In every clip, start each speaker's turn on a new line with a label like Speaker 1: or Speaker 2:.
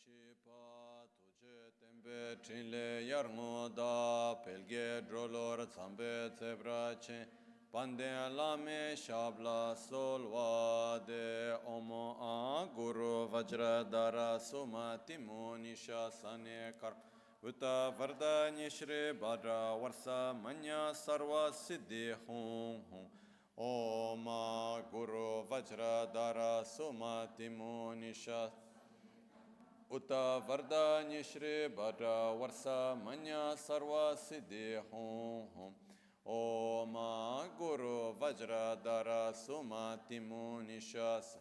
Speaker 1: Shipa tuje tembe trinle yarmo da pelge drolor zambe zebrache pande lame shabla solwa de omo a guru vajra dara sumati munisha sane kar uta varda nishre badra varsa manya sarva siddhi hum hum Oma guru vajra dara sumati munisha Uta Varda Nishri Bhadra Varsa Manya Sarva Siddhi Hum Hum Oma Guru Vajra Dara Sumati Munishas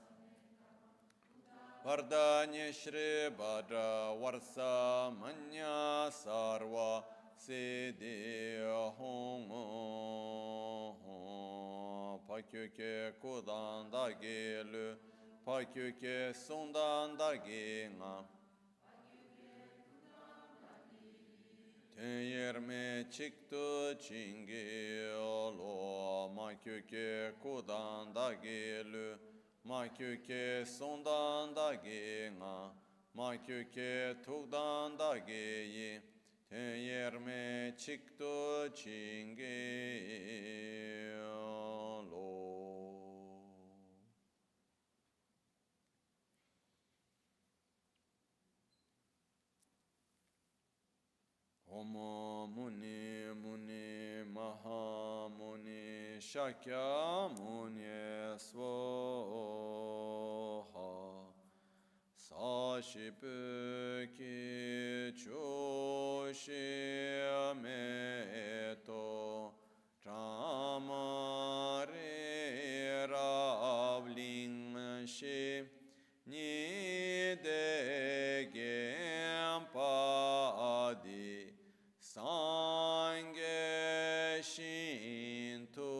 Speaker 1: Varda Nishri Bhadra Varsa Manya Sarva Siddhi Hum Pakyuke Kudan Dagi Lu Pakyuke Sundan Dagi Nga Tenyerme çıktı çingelo makyuke kudan da gelu makyuke sondan da gena makyuke tukdan da geyi tenyerme çıktı çingelo Om Muni Muni Maha Muni Shakya Muni Svoha Sashipu Ki Choshi Meto Tramari Ravling Shi Nide Gempadi Sangye Shintu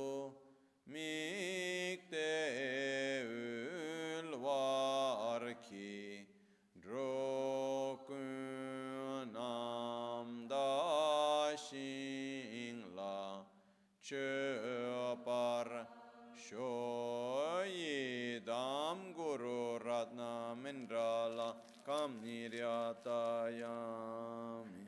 Speaker 1: Mikte Ulvarki Drokunam Da Shingla Chöpar Shoyidam Guru Ratna Mindrala Kam Niryatayami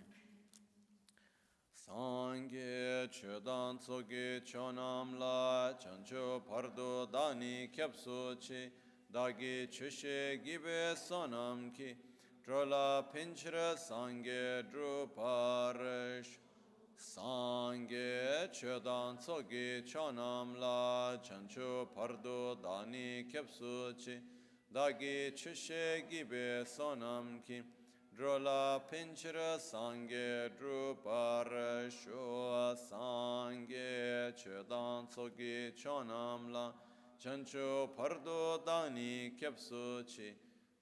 Speaker 1: Sangye Chodan Tsoge Chonamla Chancho Pardo Dani Kyapsochi Dagi Chushe Gibe Sonamki Drola Pinchra Sangye Druparish Sangye Chodan Tsoge Chonamla Chancho Pardo Dani Kyapsochi Dagi Chushe Gibe Sonamki Drola Pinchra Sangye Drupara Shua Sangye Chodan Tsogi Chonamla Chancho Pardo Dani Kyapsuchi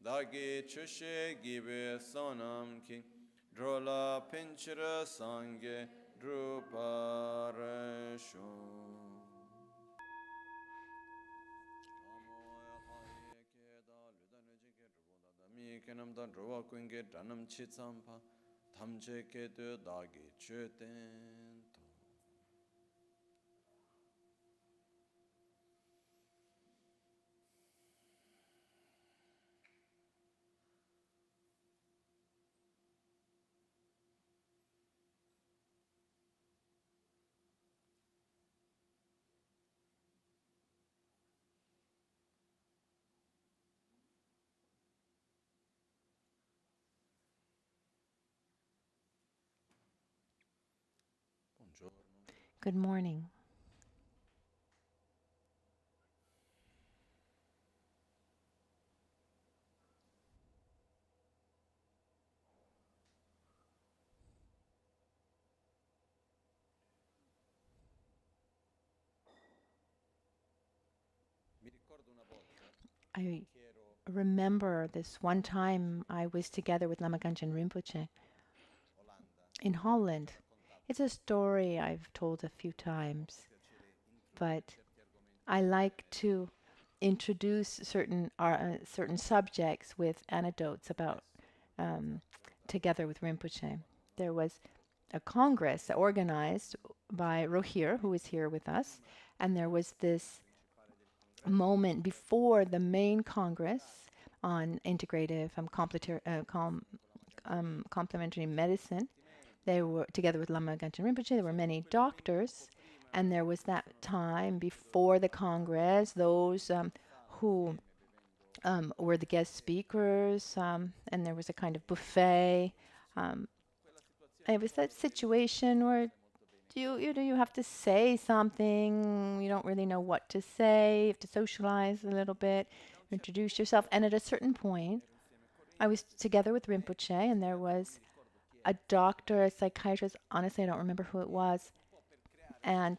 Speaker 1: Dagi Chushe Gibe Sonamki Drola Pinchra Sangye Drupara Shua Kenam dan rowa kunge danam chitsampa tamche ke de dagi chöten to.
Speaker 2: Good morning. I remember this one time I was together with Lama Michel Rinpoche in Holland. It's a story I've told a few times, but I like to introduce certain subjects with anecdotes about together with Rinpoche. There was a congress organized by Rohir, who is here with us, and there was this moment before the main congress on integrative complementary medicine. They were together with Lama Gangchen Rinpoche. There were many doctors, and there was that time before the Congress, those who were the guest speakers, and there was a kind of buffet. It was that situation where you have to say something. You don't really know what to say. You have to socialize a little bit, introduce yourself. And at a certain point, I was together with Rinpoche, and there was a doctor, a psychiatrist. Honestly, I don't remember who it was. And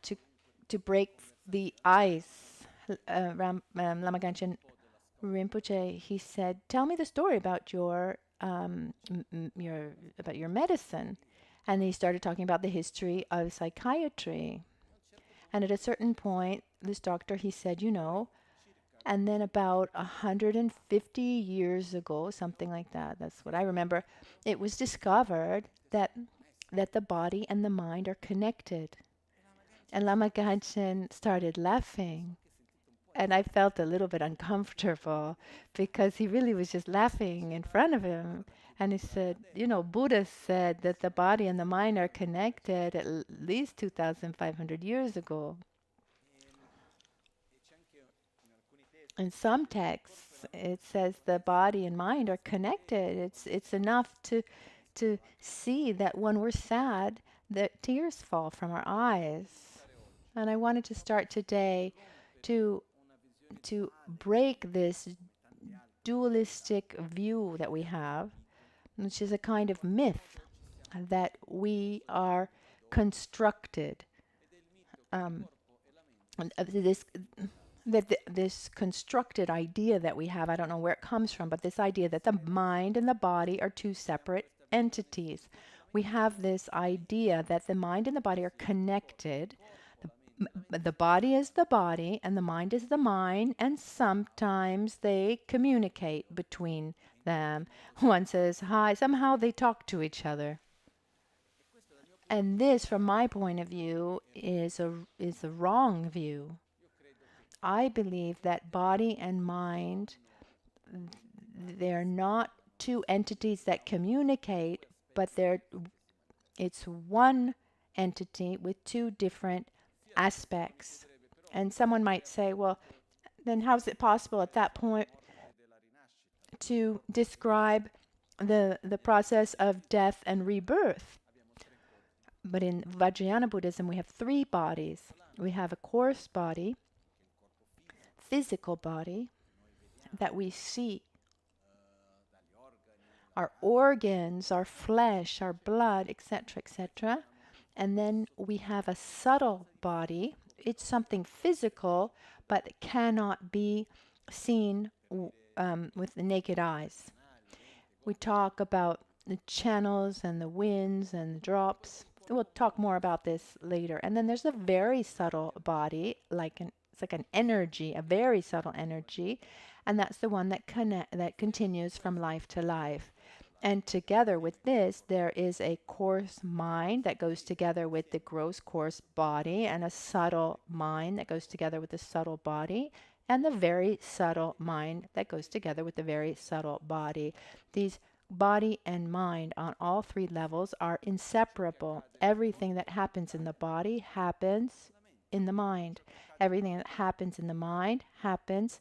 Speaker 2: to break the ice, Lama Gangchen Rinpoche, he said, "Tell me the story about your medicine." And he started talking about the history of psychiatry. And at a certain point, this doctor, he said, and then about 150 years ago, something like that, that's what I remember, it was discovered that the body and the mind are connected. And Lama Gangchen started laughing. And I felt a little bit uncomfortable because he really was just laughing in front of him. And he said, Buddha said that the body and the mind are connected at least 2,500 years ago. In some texts, it says the body and mind are connected. It's enough to see that when we're sad, that tears fall from our eyes. And I wanted to start today to break this dualistic view that we have, which is a kind of myth that we are constructed. This constructed idea that we have, I don't know where it comes from, but this idea that the mind and the body are two separate entities. We have this idea that the mind and the body are connected. The body is the body and the mind is the mind, and sometimes they communicate between them. One says hi, somehow they talk to each other. And this, from my point of view, is a wrong view. I believe that body and mind, they're not two entities that communicate, but it's one entity with two different aspects. And someone might say, well, then how is it possible at that point to describe the process of death and rebirth? But in Vajrayana Buddhism, we have three bodies. We have a coarse body, physical body that we see, our organs, our flesh, our blood, etc., etc. And then we have a subtle body. It's something physical, but it cannot be seen with the naked eyes. We talk about the channels and the winds and the drops. We'll talk more about this later. And then there's a very subtle body, it's like an energy, a very subtle energy, and that's the one that continues from life to life. And together with this, there is a coarse mind that goes together with the gross, coarse body, and a subtle mind that goes together with the subtle body, and the very subtle mind that goes together with the very subtle body. These body and mind on all three levels are inseparable. Everything that happens in the body happens in the mind. Everything that happens in the mind happens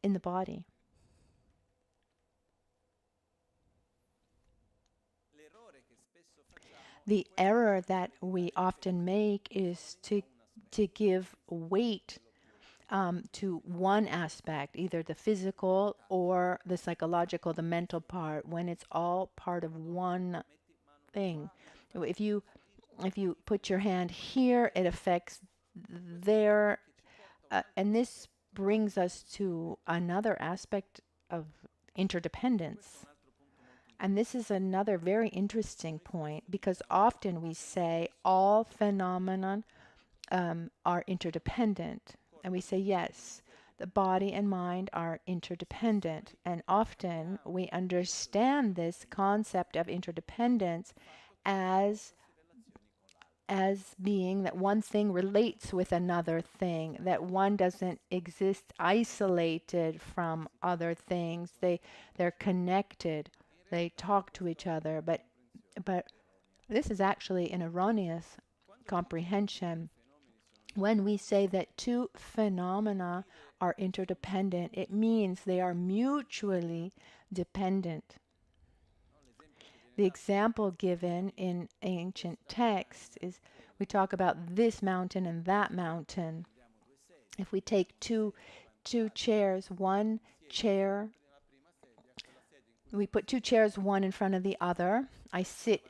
Speaker 2: in the body. The error that we often make is to give weight to one aspect, either the physical or the psychological, the mental part, when it's all part of one thing. If you put your hand here, it affects there, and this brings us to another aspect of interdependence. And this is another very interesting point, because often we say all phenomena are interdependent. And we say, yes, the body and mind are interdependent. And often we understand this concept of interdependence as as being that one thing relates with another thing, that one doesn't exist isolated from other things. They're connected. They talk to each other, but this is actually an erroneous comprehension. When we say that two phenomena are interdependent, it means they are mutually dependent. The example given in ancient texts is we talk about this mountain and that mountain. If we take two chairs, one chair, we put two chairs one in front of the other. I sit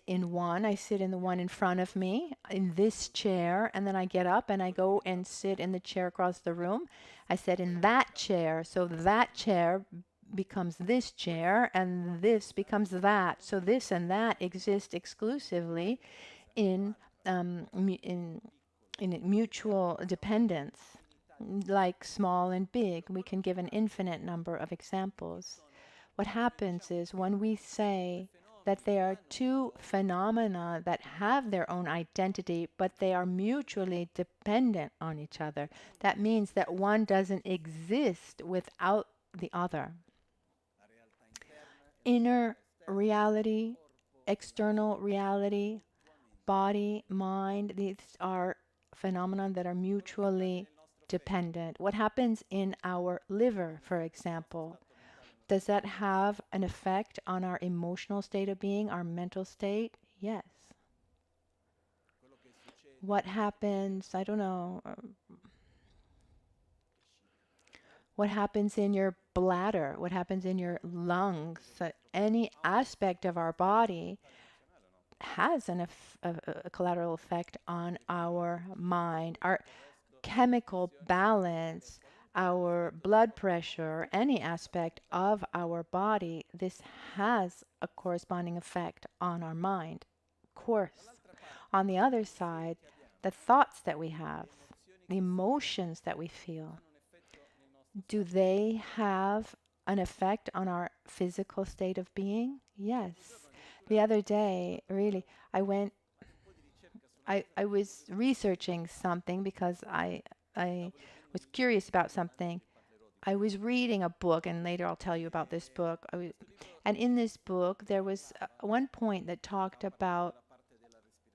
Speaker 2: in one. I sit in the one in front of me in this chair, and then I get up and I go and sit in the chair across the room. I sit in that chair, so that chair becomes this chair, and this becomes that. So this and that exist exclusively in mutual dependence, like small and big. We can give an infinite number of examples. What happens is when we say that they are two phenomena that have their own identity, but they are mutually dependent on each other, that means that one doesn't exist without the other. Inner reality, external reality, body, mind, these are phenomena that are mutually dependent. What happens in our liver, for example? Does that have an effect on our emotional state of being, our mental state? Yes. What happens, I don't know, what happens in your bladder? What happens in your lungs? Any aspect of our body has a collateral effect on our mind, our chemical balance, our blood pressure, any aspect of our body. This has a corresponding effect on our mind, of course. On the other side, the thoughts that we have, the emotions that we feel, do they have an effect on our physical state of being? Yes. The other day, really, I was researching something because I was curious about something. I was reading a book, and later I'll tell you about this book. And in this book, there was one point that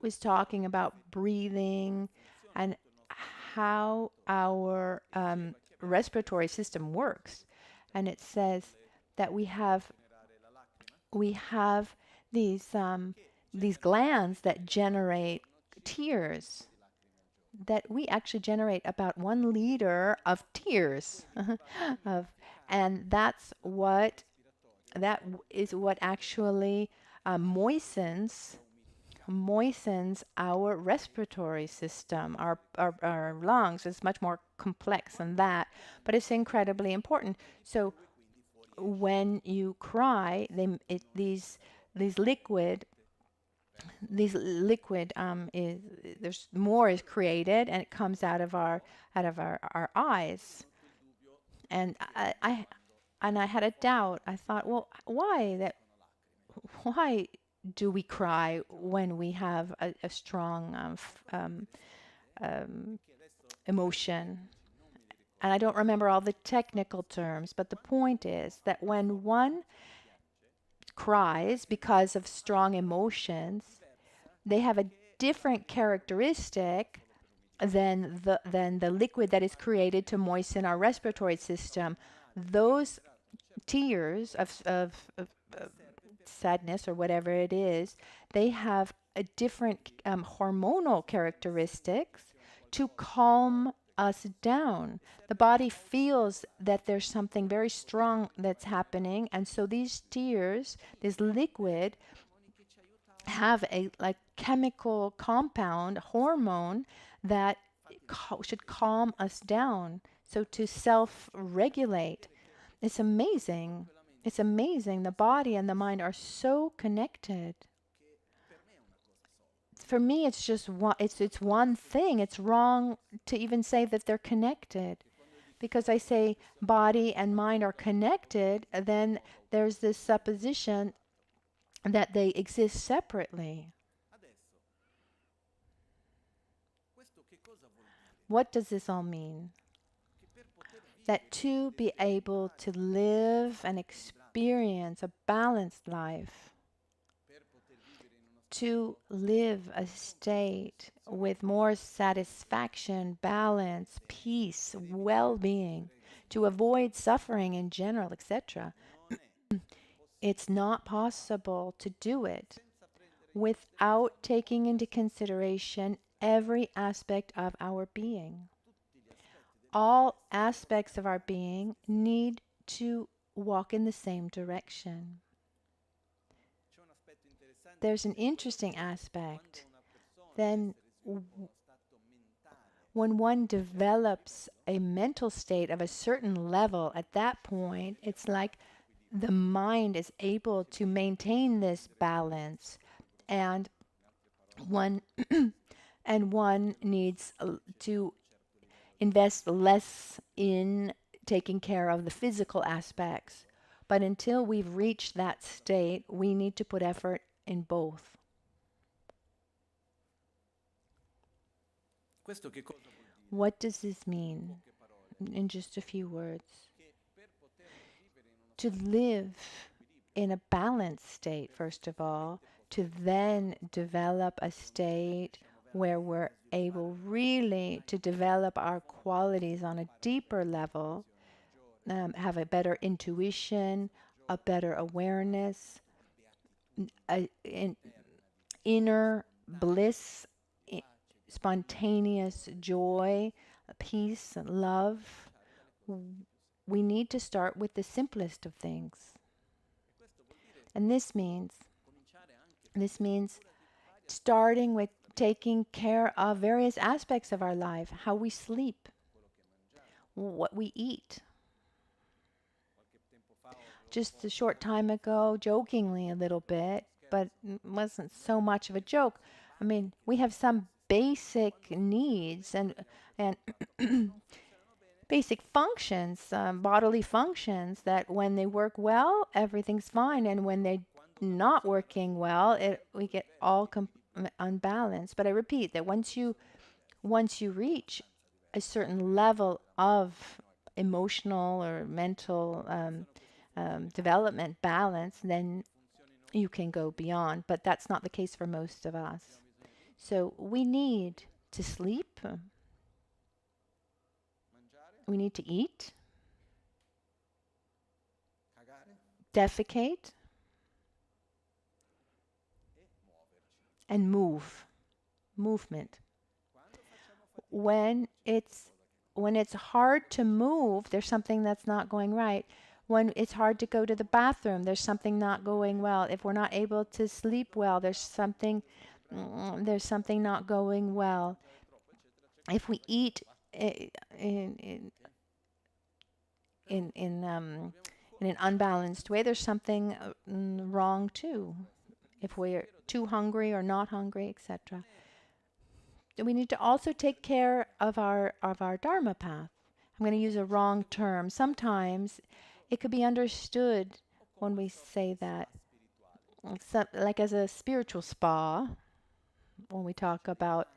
Speaker 2: was talking about breathing and how our respiratory system works. And it says that we have these glands that generate tears, that we actually generate about 1 liter of tears. And that is what actually moistens our respiratory system, our lungs. Is much more complex than that, but it's incredibly important. So when you cry, there's more is created, and it comes out of our eyes. And I had a doubt. I thought, well, why do we cry when we have a strong emotion? And I don't remember all the technical terms, but the point is that when one cries because of strong emotions, they have a different characteristic than the liquid that is created to moisten our respiratory system. Those tears of sadness or whatever it is, they have a different hormonal characteristics to calm us down. The body feels that there's something very strong that's happening, and so these tears, this liquid, have a chemical compound, hormone, that should calm us down, so to self-regulate. It's amazing. It's amazing. The body and the mind are so connected. For me, it's just it's one thing. It's wrong to even say that they're connected, because I say body and mind are connected, then there's this supposition that they exist separately. What does this all mean? That to be able to live and experience a balanced life, to live a state with more satisfaction, balance, peace, well-being, to avoid suffering in general, etc. It's not possible to do it without taking into consideration every aspect of our being. All aspects of our being need to walk in the same direction. There's an interesting aspect. Then when one develops a mental state of a certain level, at that point, it's like the mind is able to maintain this balance, and one needs to invest less in taking care of the physical aspects. But until we've reached that state, we need to put effort in both. What does this mean? In just a few words. To live in a balanced state, first of all, to then develop a state where we're able really to develop our qualities on a deeper level, have a better intuition, a better awareness, inner bliss, spontaneous joy, peace, love. We need to start with the simplest of things. And this means starting with taking care of various aspects of our life, how we sleep, what we eat. Just a short time ago, jokingly a little bit, but it wasn't so much of a joke. I mean, we have some basic needs and basic functions, bodily functions, that when they work well, everything's fine, and when they're not working well, we get all unbalanced. But I repeat that once you reach a certain level of emotional or mental development balance, then you can go beyond. But that's not the case for most of us. So we need to sleep. We need to eat, defecate, and move. Movement. When it's hard to move, there's something that's not going right. When it's hard to go to the bathroom, there's something not going well. If we're not able to sleep well, there's something not going well. If we eat in an unbalanced way, there's something wrong too. If we're too hungry or not hungry, etc. We need to also take care of our Dharma path. I'm going to use a wrong term. Sometimes it could be understood when we say that, like as a spiritual spa, when we talk about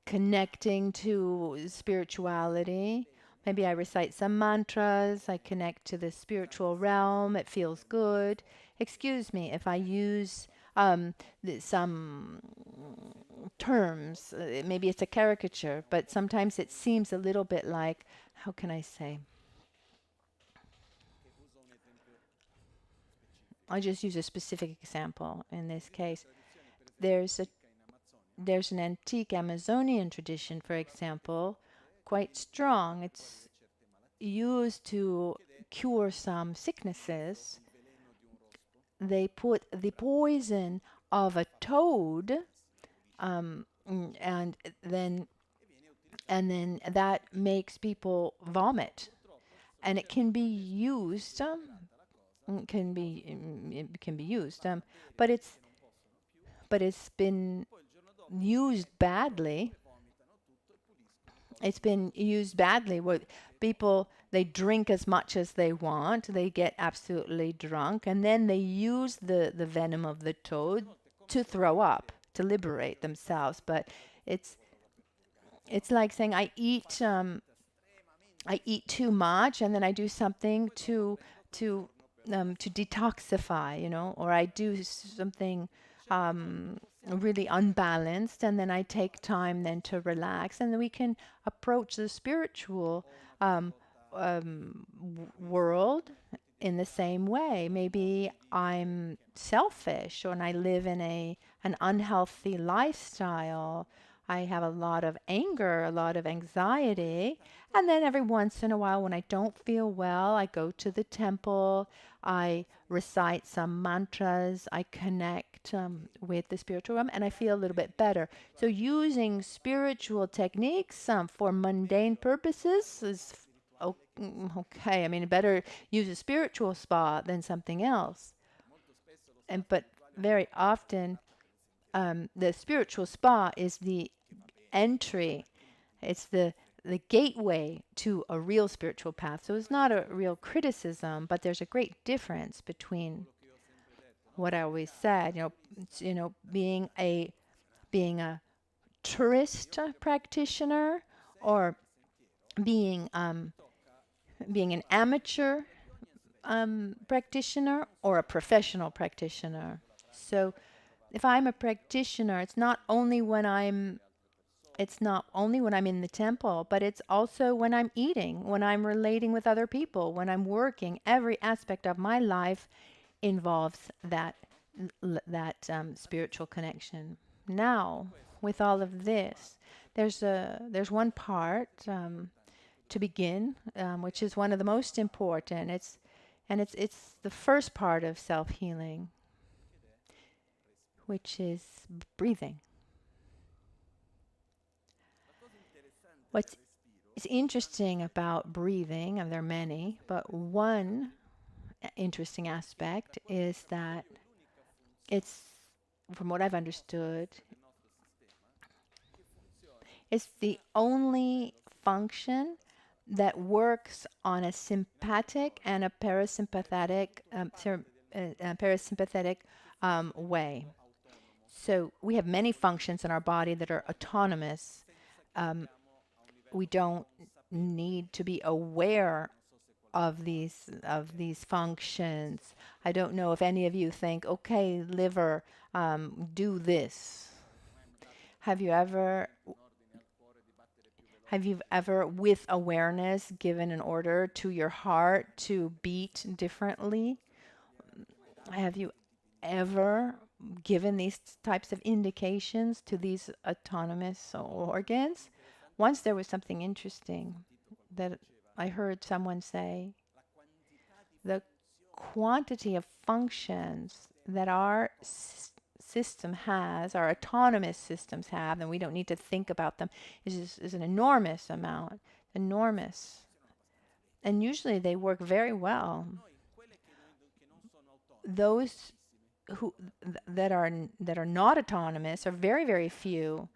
Speaker 2: connecting to spirituality. Maybe I recite some mantras, I connect to the spiritual realm, it feels good. Excuse me if I use some terms, maybe it's a caricature, but sometimes it seems a little bit like, how can I say? I'll just use a specific example in this case. There's an antique Amazonian tradition, for example, quite strong. It's used to cure some sicknesses. They put the poison of a toad, and then that makes people vomit, and it can be used. It can be used, but it's been used badly. It's been used badly. Where people, they drink as much as they want, they get absolutely drunk, and then they use the venom of the toad to throw up, to liberate themselves. But it's it's like saying I eat too much and then I do something to detoxify, you know, or I do something really unbalanced, and then I take time then to relax, and then we can approach the spiritual world in the same way. Maybe I'm selfish or and I live in an unhealthy lifestyle. I have a lot of anger, a lot of anxiety. And then every once in a while, when I don't feel well, I go to the temple, I recite some mantras, I connect with the spiritual realm, and I feel a little bit better. So using spiritual techniques for mundane purposes is okay. I mean, better use a spiritual spa than something else. But very often, the spiritual spa is the entry. It's the gateway to a real spiritual path. So it's not a real criticism, but there's a great difference between what I always said, being a tourist practitioner, or being an amateur practitioner, or a professional practitioner. So if I'm a practitioner, it's not only when I'm in the temple, but it's also when I'm eating, when I'm relating with other people, when I'm working. Every aspect of my life involves that spiritual connection. Now, with all of this, there's one part to begin, which is one of the most important. It's the first part of self-healing, which is breathing. What's interesting about breathing, and there are many, but one interesting aspect is that it's, from what I've understood, it's the only function that works on a sympathetic and a parasympathetic way. So we have many functions in our body that are autonomous. We don't need to be aware of these functions. I don't know if any of you think, okay, liver, do this. Have you ever, with awareness, given an order to your heart to beat differently? Have you ever given these types of indications to these autonomous organs? Once there was something interesting that I heard someone say. The quantity of functions that our system has, our autonomous systems have, and we don't need to think about them, is an enormous amount. Enormous. And usually they work very well. Those that are not autonomous are very, very few.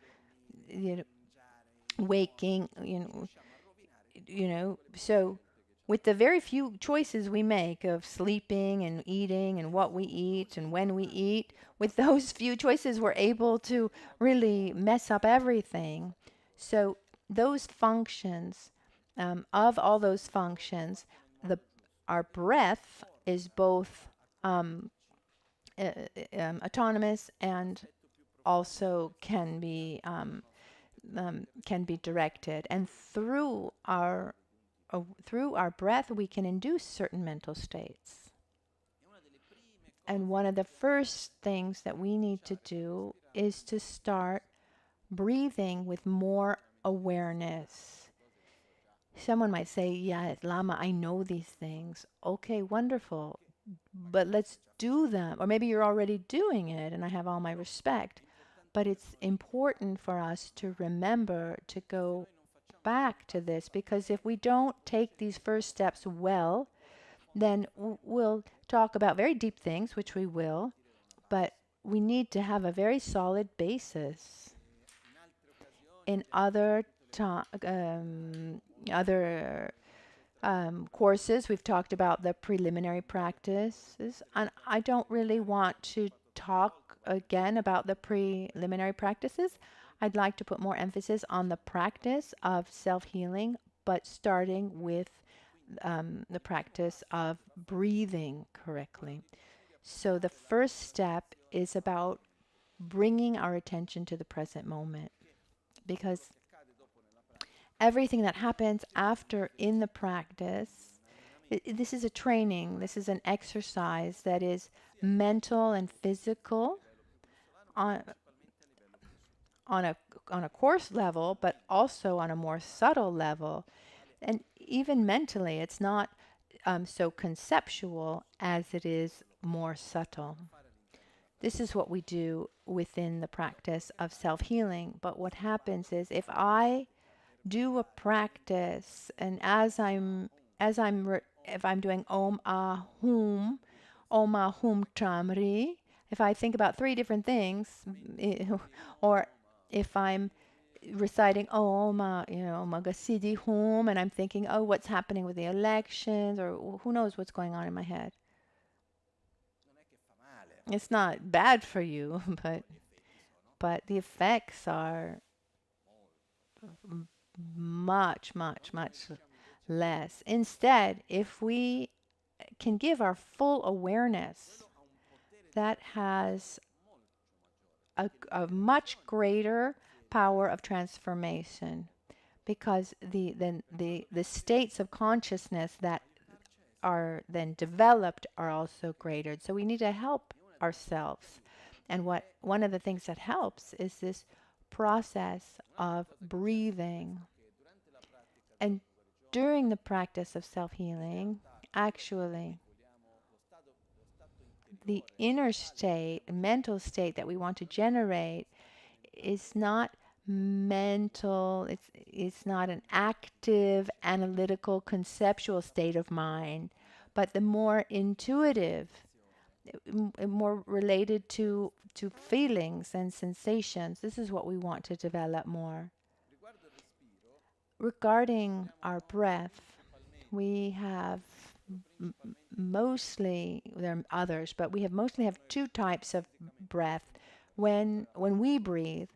Speaker 2: Waking, so with the very few choices we make of sleeping and eating and what we eat and when we eat, with those few choices, we're able to really mess up everything. So those functions, of all those functions, our breath is both autonomous and also can be directed, and through our breath we can induce certain mental states. And one of the first things that we need to do is to start breathing with more awareness. Someone might say, yeah, Lama, I know these things. Okay, wonderful, but let's do them. Or maybe you're already doing it, and I have all my respect. But it's important for us to remember to go back to this, because if we don't take these first steps well, then we'll talk about very deep things, which we will, but we need to have a very solid basis. In other courses, we've talked about the preliminary practices, and I don't really want to talk again about the preliminary practices. I'd like to put more emphasis on the practice of self-healing, but starting with the practice of breathing correctly. So the first step is about bringing our attention to the present moment, because everything that happens after in the practice, this is a training, this is an exercise that is mental and physical on a course level, but also on a more subtle level. And even mentally, it's not so conceptual as it is more subtle. This is what we do within the practice of self-healing. But what happens is, if I do a practice, and if I'm doing Om Ahum Chamri, if I think about 3 different things, or if I'm reciting Om Magasidi Hum, and I'm thinking, oh, what's happening with the elections, or who knows what's going on in my head. It's not bad for you, but the effects are much, much, much less. Instead, if we can give our full awareness, that has a much greater power of transformation, because the states of consciousness that are then developed are also greater. So we need to help ourselves. And one of the things that helps is this process of breathing. And during the practice of self-healing, actually, the inner state, mental state that we want to generate is not mental, it's not an active, analytical, conceptual state of mind, but the more intuitive, more related to feelings and sensations. This is what we want to develop more. Regarding our breath, we have mostly, there are others, but we mostly have 2 types of breath. When we breathe,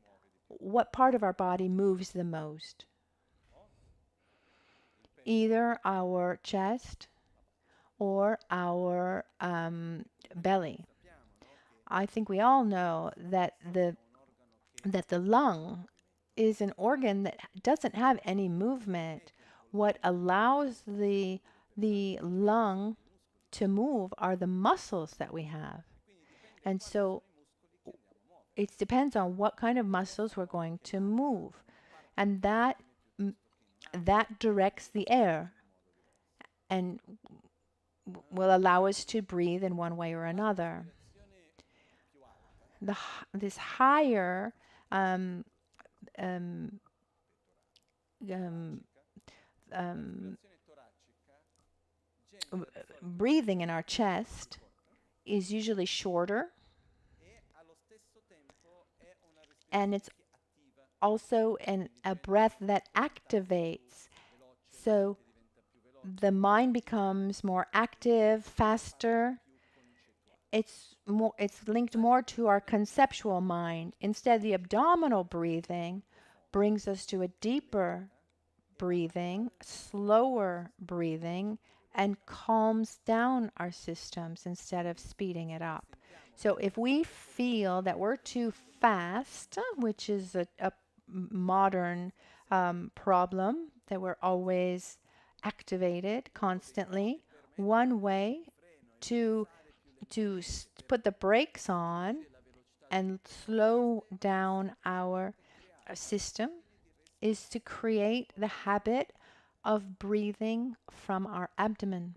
Speaker 2: what part of our body moves the most? Either our chest or our belly. I think we all know that the lung is an organ that doesn't have any movement. What allows the lung to move are the muscles that we have. And so it depends on what kind of muscles we're going to move. And that directs the air and will allow us to breathe in one way or another. This higher breathing in our chest is usually shorter, and it's also a breath that activates. So the mind becomes more active, faster. It's linked more to our conceptual mind. Instead, the abdominal breathing brings us to a deeper breathing, slower breathing, and calms down our systems instead of speeding it up. So if we feel that we're too fast, which is a modern problem, that we're always activated constantly, one way to put the brakes on and slow down our system is to create the habit of breathing from our abdomen.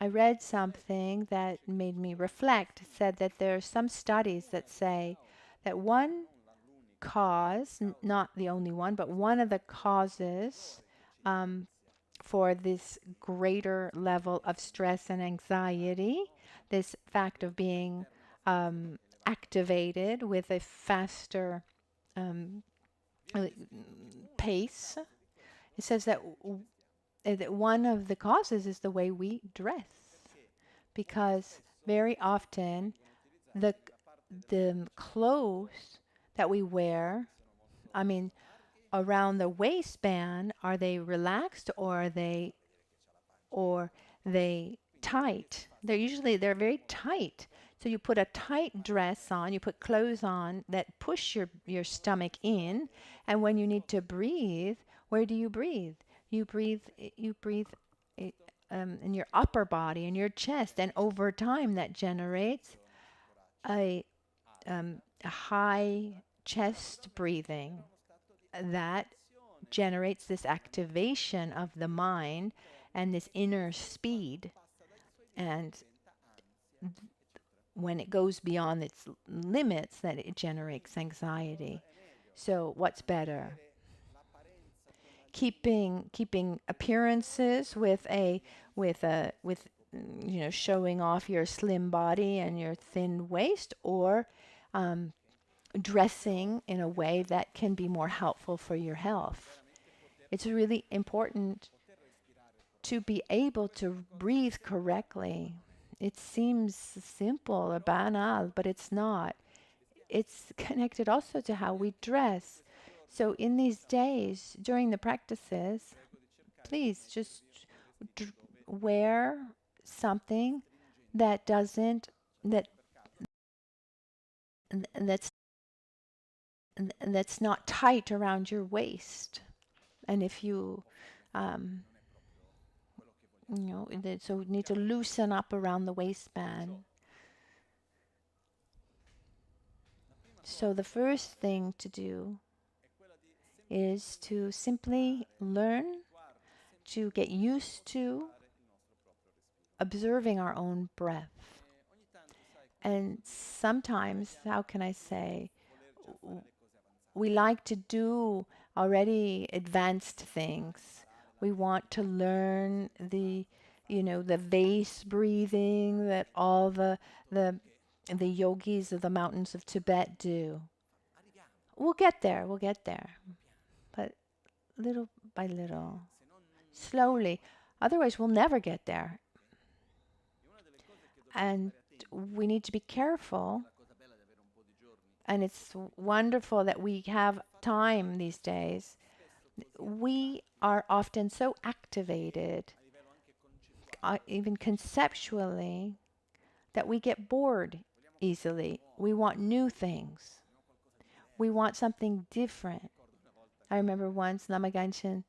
Speaker 2: I read something that made me reflect. It said that there are some studies that say that one cause, not the only one, but one of the causes for this greater level of stress and anxiety, this fact of being activated with a faster pace. It says that one of the causes is the way we dress, because very often the clothes that we wear, I mean, around the waistband, are they relaxed or are they tight? They're very tight. So you put a tight dress on, you put clothes on that push your stomach in, and when you need to breathe, where do you breathe? You breathe in your upper body, in your chest, and over time that generates a high chest breathing that generates this activation of the mind and this inner speed. And when it goes beyond its limits, that it generates anxiety. So what's better? Keeping appearances with showing off your slim body and your thin waist, or dressing in a way that can be more helpful for your health. It's really important to be able to breathe correctly. It seems simple or banal, but it's not. It's connected also to how we dress. So in these days, during the practices, please just wear something that doesn't, that's not tight around your waist. And if you, so you need to loosen up around the waistband. So the first thing to do is to simply learn to get used to observing our own breath. And sometimes, how can I say, we like to do already advanced things. We want to learn the vase breathing that all the yogis of the mountains of Tibet do. We'll get there, but little by little, slowly. Otherwise, we'll never get there. And we need to be careful. And it's wonderful that we have time these days. We are often so activated, even conceptually, that we get bored easily. We want new things. We want something different. I remember once Lama Ganchen,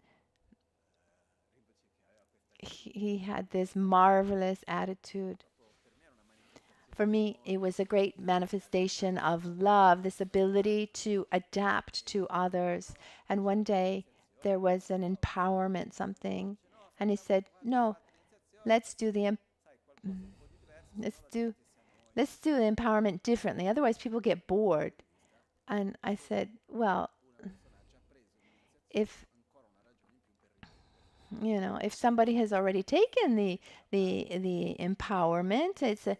Speaker 2: he had this marvelous attitude. For me, it was a great manifestation of love, this ability to adapt to others. And one day there was an empowerment something, and he said, "No, let's do the empowerment differently. Otherwise, people get bored." And I said, "Well, if somebody has already taken the empowerment,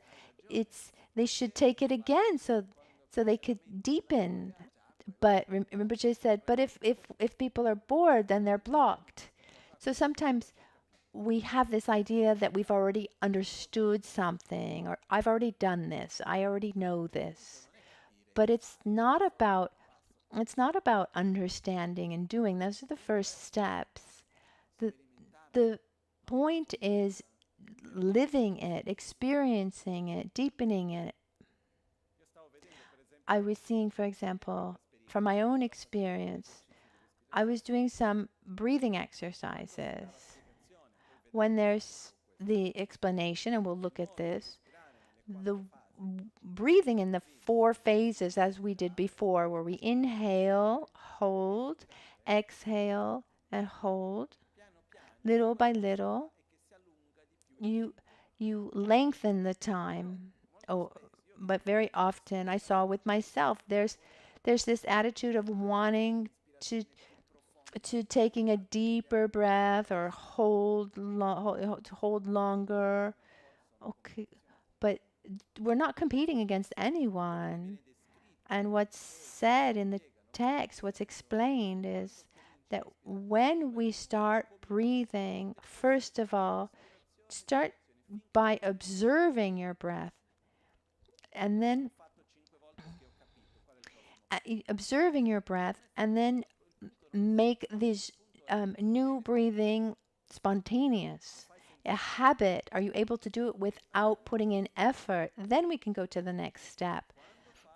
Speaker 2: they should take it again so they could deepen." But Rinpoche said, "But if people are bored, then they're blocked." So sometimes we have this idea that we've already understood something, or I've already done this, I already know this. But it's not about understanding and doing. Those are the first steps. The point is living it, experiencing it, deepening it. I was seeing, for example, from my own experience, I was doing some breathing exercises. When there's the explanation, and we'll look at this, the breathing in the 4 phases as we did before, where we inhale, hold, exhale, and hold. Little by little, you lengthen the time. But very often I saw with myself, there's this attitude of wanting to taking a deeper breath or hold longer. Okay, but we're not competing against anyone. And what's said in the text, what's explained, is that when we start breathing, first of all, start by observing your breath. And then observing your breath, and then make this new breathing spontaneous. A habit. Are you able to do it without putting in effort? Then we can go to the next step.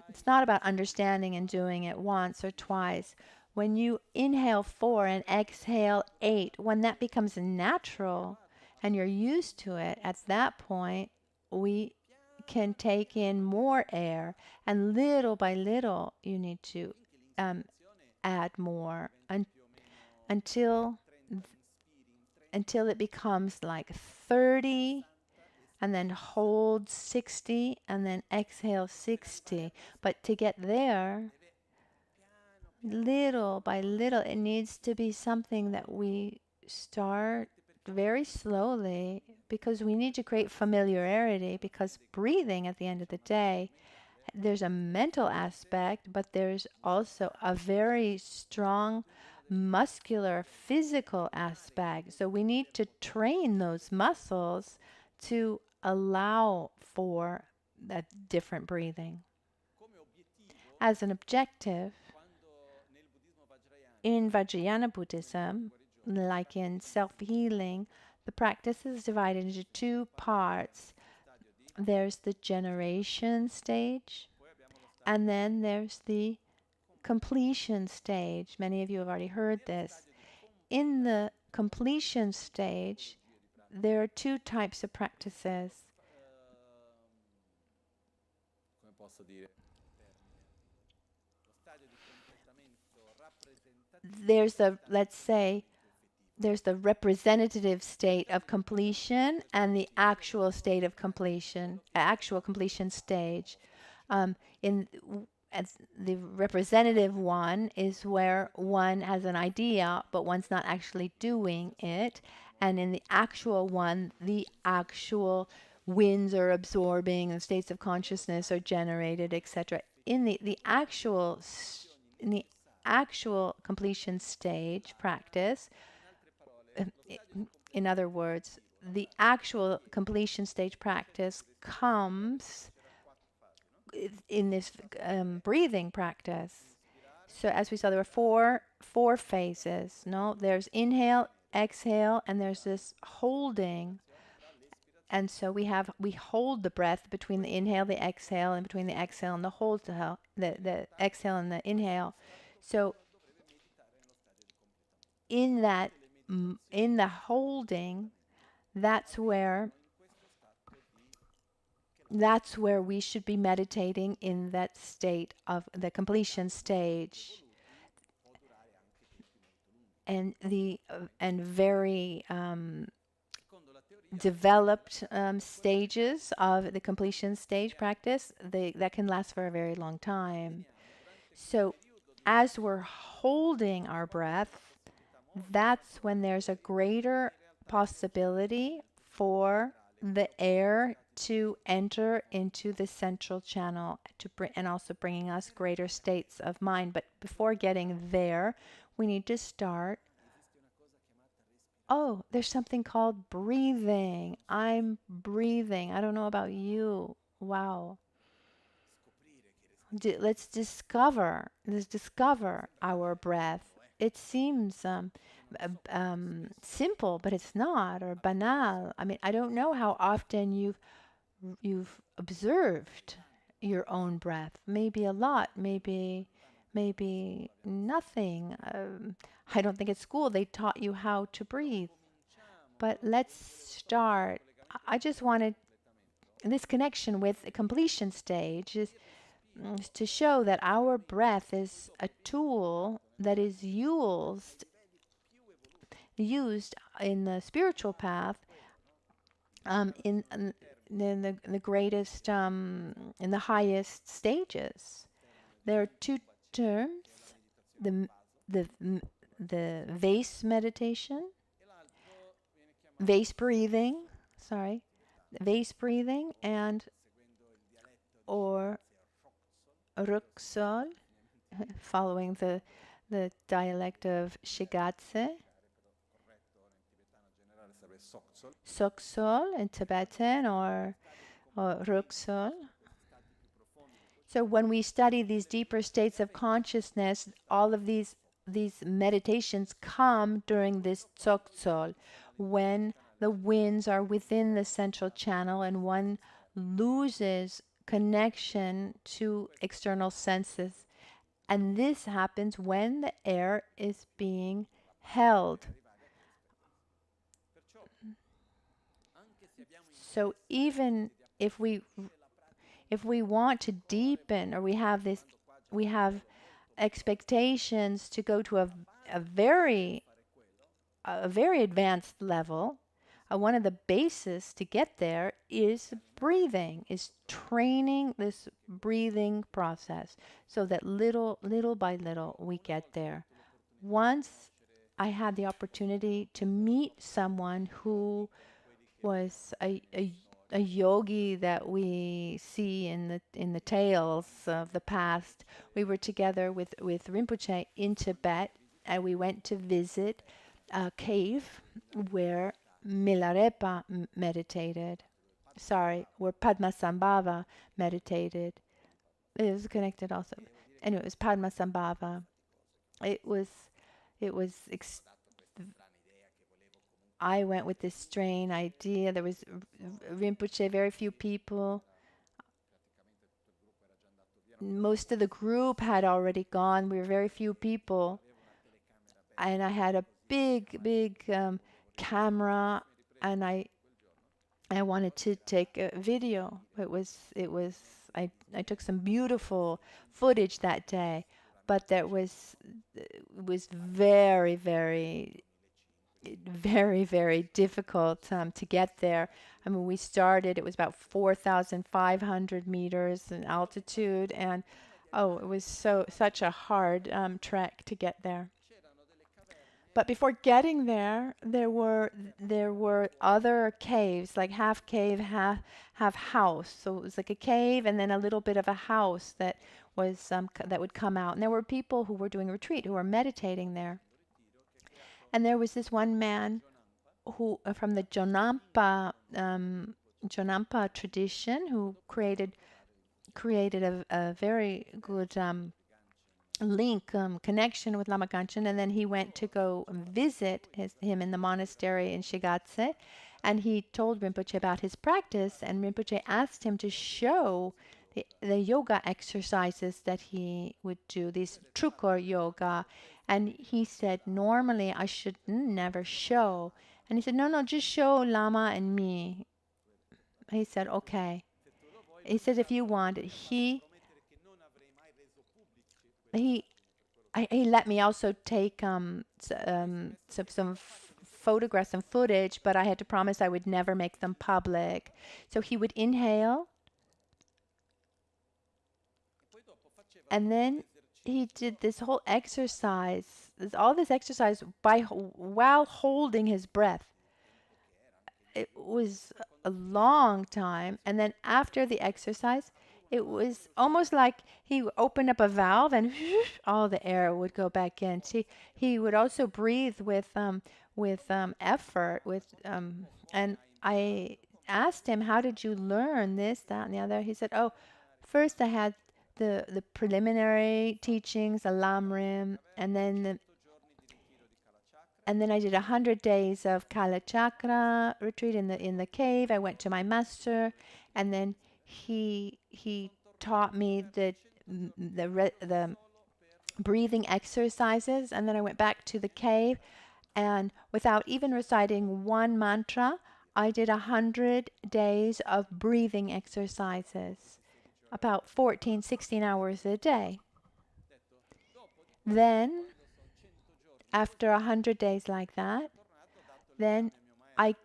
Speaker 2: It's not about understanding and doing it once or twice. When you inhale 4 and exhale 8, when that becomes natural and you're used to it, at that point, we can take in more air, and little by little, you need to add more until it becomes like 30, and then hold 60, and then exhale 60. But to get there, little by little, it needs to be something that we start very slowly, because we need to create familiarity, because breathing, at the end of the day, there's a mental aspect, but there's also a very strong muscular, physical aspect. So we need to train those muscles to allow for that different breathing. As an objective, in Vajrayana Buddhism, like in self-healing, the practice is divided into 2 parts. There's the generation stage, and then there's the completion stage. Many of you have already heard this. In the completion stage, there are 2 types of practices. There's the, let's say, there's the representative state of completion and the actual state of completion, actual completion stage. As the representative one is where one has an idea, but one's not actually doing it. And in the actual one, the actual winds are absorbing and states of consciousness are generated, etc. In the actual completion stage practice, in other words, the actual completion stage practice comes in this breathing practice. So as we saw, there were four phases. No, there's inhale, exhale, and there's this holding. And so we hold the breath between the inhale, the exhale, and between the exhale and the hold, the exhale and the inhale. So in the holding, that's where we should be meditating, in that state of the completion stage, and very developed stages of the completion stage practice, that can last for a very long time. So as we're holding our breath, that's when there's a greater possibility for the air to enter into the central channel, and also bringing us greater states of mind. But before getting there, we need to start. Oh, there's something called breathing. I'm breathing. I don't know about you. Wow. Let's discover our breath. It seems simple, but it's not, or banal. I mean, I don't know how often you've observed your own breath. Maybe a lot, maybe nothing. I don't think at school they taught you how to breathe. But let's start. I just wanted this connection with the completion stage is to show that our breath is a tool that is used in the spiritual path, in the greatest, in the highest stages. There are 2 terms: the vase meditation, vase breathing, and or Ruksol, following the dialect of Shigatse. Soksol in Tibetan, or Ruksol. So when we study these deeper states of consciousness, all of these meditations come during this Tsoktsol, when the winds are within the central channel and one loses connection to external senses. And this happens when the air is being held. So even if we want to deepen, or we have expectations to go to a very advanced level, one of the bases to get there is breathing, is training this breathing process, so that little by little we get there. Once I had the opportunity to meet someone who was a yogi that we see in the tales of the past. We were together with Rinpoche in Tibet, and we went to visit a cave where Milarepa meditated. Sorry, where Padmasambhava meditated. It was connected also. Anyway, it was Padmasambhava. It was I went with this strange idea. There was Rinpoche, very few people. Most of the group had already gone. We were very few people. And I had a big camera, and I wanted to take a video. I took some beautiful footage that day, but it was very difficult to get there. I mean, we started, it was about 4,500 meters in altitude, and it was such a hard trek to get there. But before getting there, there were other caves, like half cave, half house. So it was like a cave and then a little bit of a house that was that would come out. And there were people who were doing a retreat, who were meditating there. And there was this one man who, from the Jonampa tradition, who created a very good connection with Lama Ganchen, and then he went to go visit him in the monastery in Shigatse, and he told Rinpoche about his practice, and Rinpoche asked him to show the yoga exercises that he would do, these trukor yoga, and he said, normally I should never show, and he said, no, just show Lama and me. He said, okay. He said, if you want. He let me also take some photographs and footage, but I had to promise I would never make them public. So he would inhale, and then he did this whole exercise, all this exercise while holding his breath. It was a long time, and then after the exercise, it was almost like he opened up a valve and all the air would go back in. See, he would also breathe with effort. And I asked him, how did you learn this, that, and the other? He said, first I had the preliminary teachings, a Lamrim, and then I did 100 days of Kala Chakra retreat in the cave. I went to my master, and then he taught me the breathing exercises, and then I went back to the cave, and without even reciting one mantra, I did 100 days of breathing exercises, about 16 hours a day. Then, after 100 days like that, then I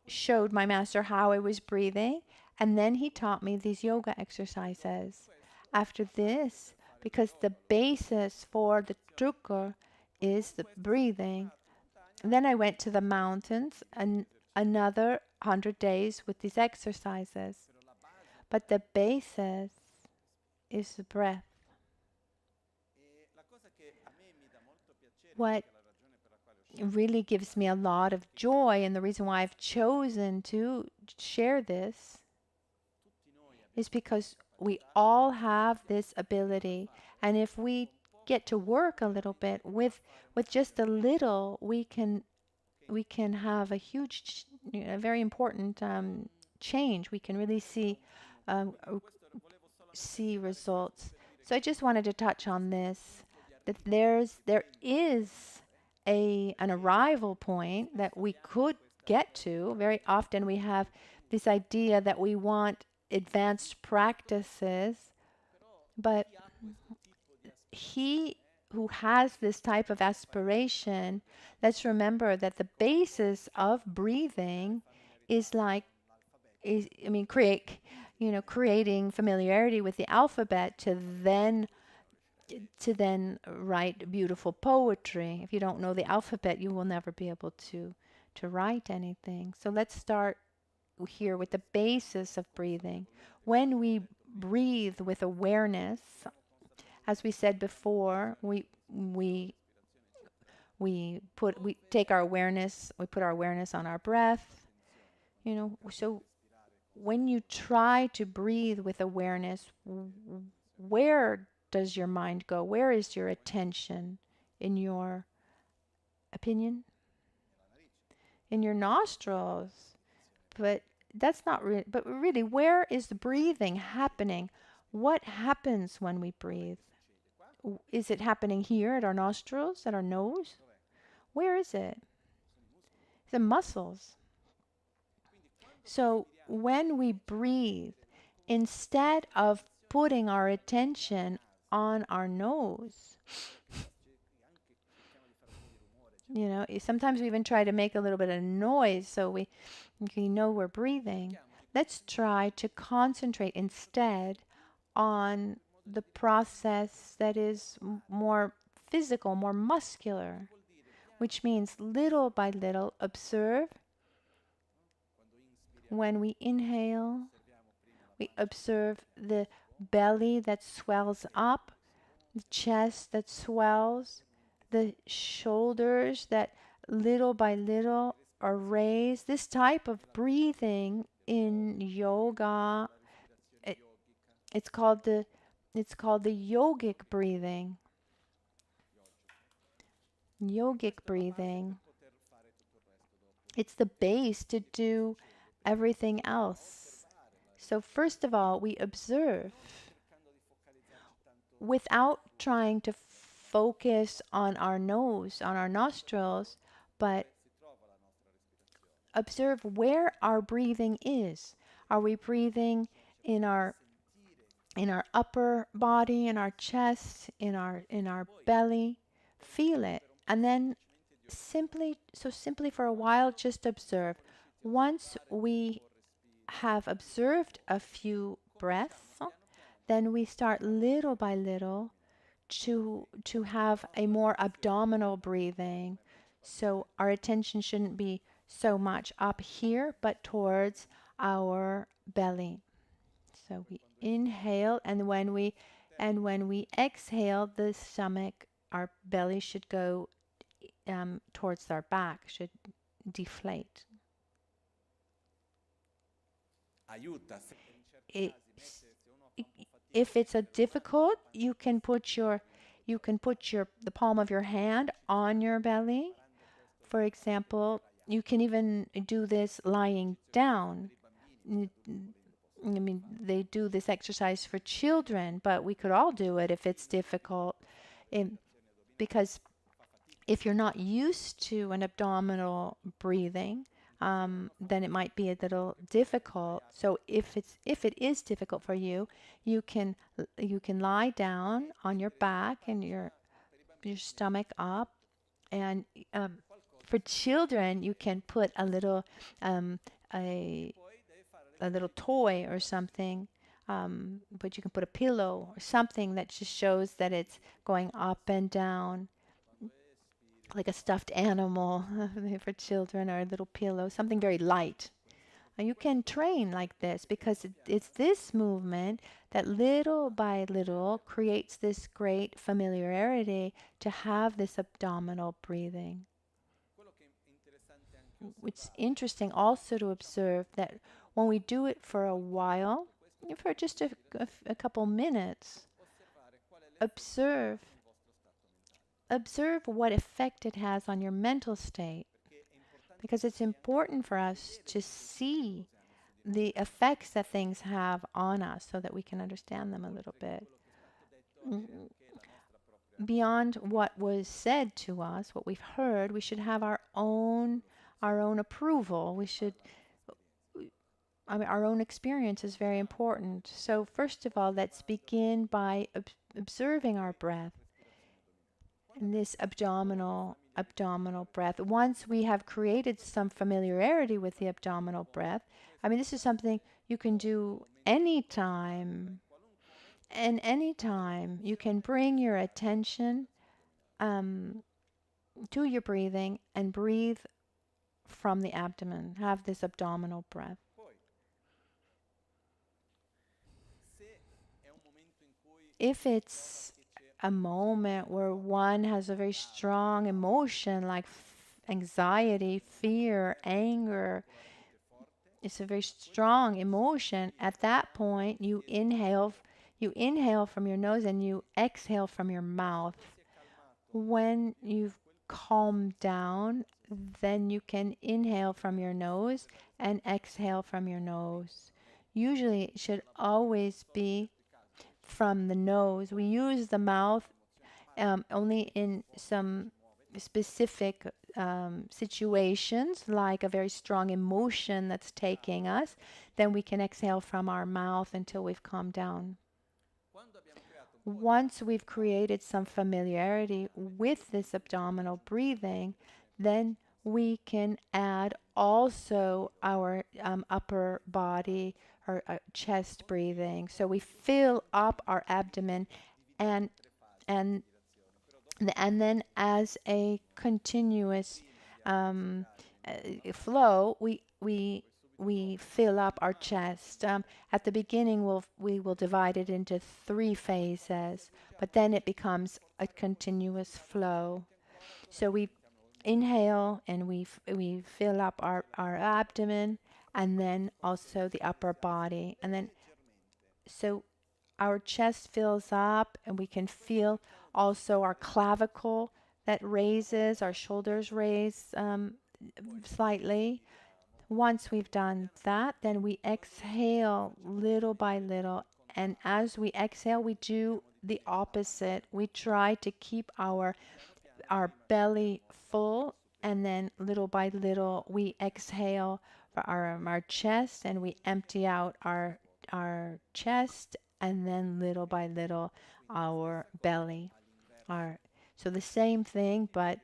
Speaker 2: showed my master how I was breathing, and then he taught me these yoga exercises. After this, because the basis for the trukor is the breathing, then I went to the mountains and another 100 days with these exercises. But the basis is the breath. What really gives me a lot of joy, and the reason why I've chosen to share this, is because We all have this ability, and if we get to work a little bit with just a little, we can have a huge, a very important change. We can really see results. So I just wanted to touch on this, that there is an arrival point that we could get to. Very often we have this idea that we want advanced practices, but he who has this type of aspiration, let's remember that the basis of breathing is creating familiarity with the alphabet to then write beautiful poetry. If you don't know the alphabet, you will never be able to write anything. So let's start here with the basis of breathing. When we breathe with awareness, as we said before, we put our awareness on our breath. So when you try to breathe with awareness, where does your mind go? Where is your attention, in your opinion? In your nostrils. But that's not really, but really, where is the breathing happening? What happens when we breathe? Is it happening here at our nostrils, at our nose? Where is it? The muscles. So when we breathe, instead of putting our attention on our nose, sometimes we even try to make a little bit of noise so we know we're breathing. Let's try to concentrate instead on the process that is more physical, more muscular, which means little by little observe. When we inhale, we observe the belly that swells up, the chest that swells, the shoulders that little by little are raised. This type of breathing in yoga, it's called the yogic breathing. Yogic breathing. It's the base to do everything else. So first of all, we observe without trying to focus on our nose, on our nostrils, but observe where our breathing is. Are we breathing in our upper body, in our chest, in our belly? Feel it. And then simply for a while, just observe. Once we have observed a few breaths, then we start little by little to have a more abdominal breathing. So our attention shouldn't be so much up here, but towards our belly. So we inhale, and when we exhale, the stomach, our belly should go towards our back, should deflate. If it's a difficult, you can put the palm of your hand on your belly. For example, you can even do this lying down. They do this exercise for children, but we could all do it if it's difficult. Because if you're not used to an abdominal breathing, then it might be a little difficult. So if it is difficult for you, you can lie down on your back and your stomach up, and for children you can put a little toy or something, but you can put a pillow or something that just shows that it's going up and down, like a stuffed animal for children, or a little pillow, something very light. And you can train like this because it's this movement that little by little creates this great familiarity to have this abdominal breathing. It's interesting also to observe that when we do it for a while, for just a couple minutes, observe what effect it has on your mental state, because it's important for us to see the effects that things have on us so that we can understand them a little bit. Beyond what was said to us, what we've heard, we should have our own approval. Our own experience is very important. So first of all, let's begin by observing our breath. And this abdominal breath. Once we have created some familiarity with the abdominal breath, this is something you can do anytime. And anytime you can bring your attention to your breathing and breathe from the abdomen. Have this abdominal breath. If it's a moment where one has a very strong emotion like anxiety, fear, anger, it's a very strong emotion. At that point, you inhale from your nose and you exhale from your mouth. When you've calmed down, then you can inhale from your nose and exhale from your nose. Usually it should always be from the nose. We use the mouth only in some specific situations, like a very strong emotion that's taking us. Then we can exhale from our mouth until we've calmed down. Once we've created some familiarity with this abdominal breathing, then we can add also our upper body or chest breathing. So we fill up our abdomen, and then as a continuous flow, we fill up our chest. At the beginning, we will divide it into 3 phases, but then it becomes a continuous flow. So we inhale and we fill up our abdomen, and then also the upper body, and then so our chest fills up, and we can feel also our clavicle that raises, our shoulders raise slightly. Once we've done that, then we exhale little by little. And as we exhale, we do the opposite. We try to keep our belly full, and then little by little we exhale for our chest, and we empty out our chest, and then little by little our belly. So the same thing, but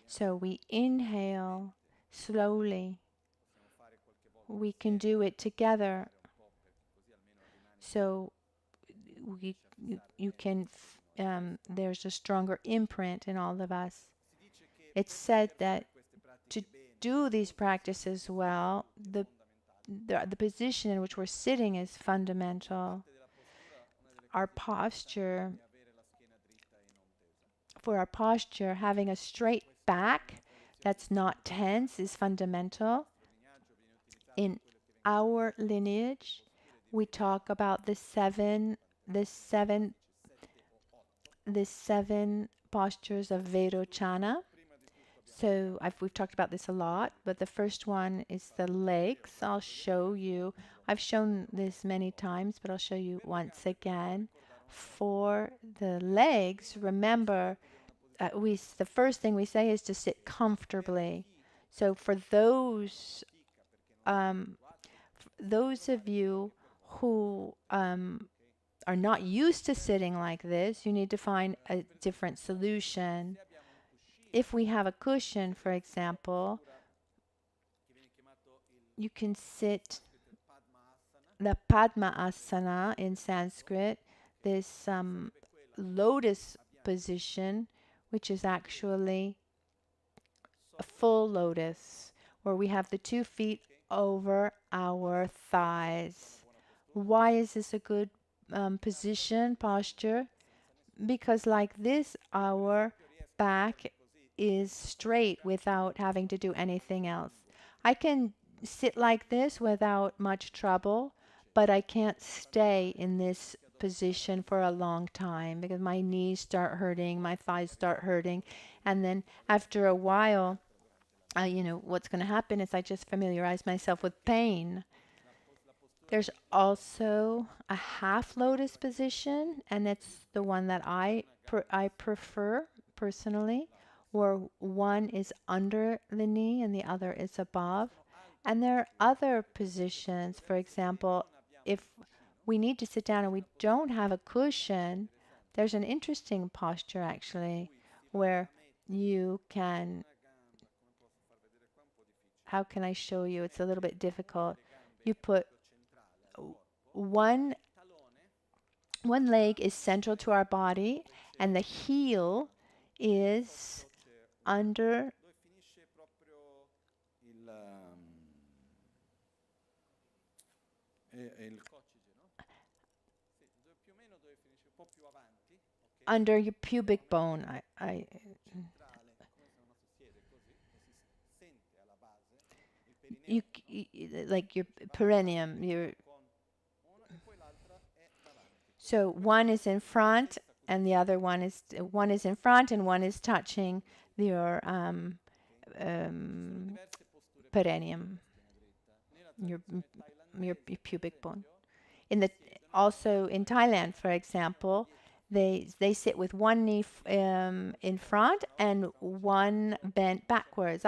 Speaker 2: so we inhale slowly. We can do it together. So you can, there's a stronger imprint in all of us. It's said that to do these practices well, the position in which we're sitting is fundamental. Our posture, for our posture, having a straight back that's not tense is fundamental. In our lineage, we talk about the seven postures of Vairochana. So we've talked about this a lot, but the first one is the legs. I'll show you. I've shown this many times, but I'll show you once again. For the legs, remember, the first thing we say is to sit comfortably. So for those of you who are not used to sitting like this, you need to find a different solution. If we have a cushion, for example, you can sit the Padma Asana in Sanskrit, this lotus position, which is actually a full lotus, where we have the 2 feet over our thighs. Why is this a good posture? Because like this, our back is straight without having to do anything else. I can sit like this without much trouble, but I can't stay in this position for a long time because my knees start hurting, my thighs start hurting, and then after a while, what's going to happen is I just familiarize myself with pain. There's also a half lotus position, and it's the one that I prefer personally, where one is under the knee and the other is above. And there are other positions. For example, if we need to sit down and we don't have a cushion, there's an interesting posture actually where you can, how can I show you? It's a little bit difficult. You put one leg is central to our body and the heel is under under your pubic bone. Like your perineum, so one is in front and the other one is in front and one is touching your perineum, your pubic bone. Also in Thailand, for example, they sit with one knee in front and one bent backwards.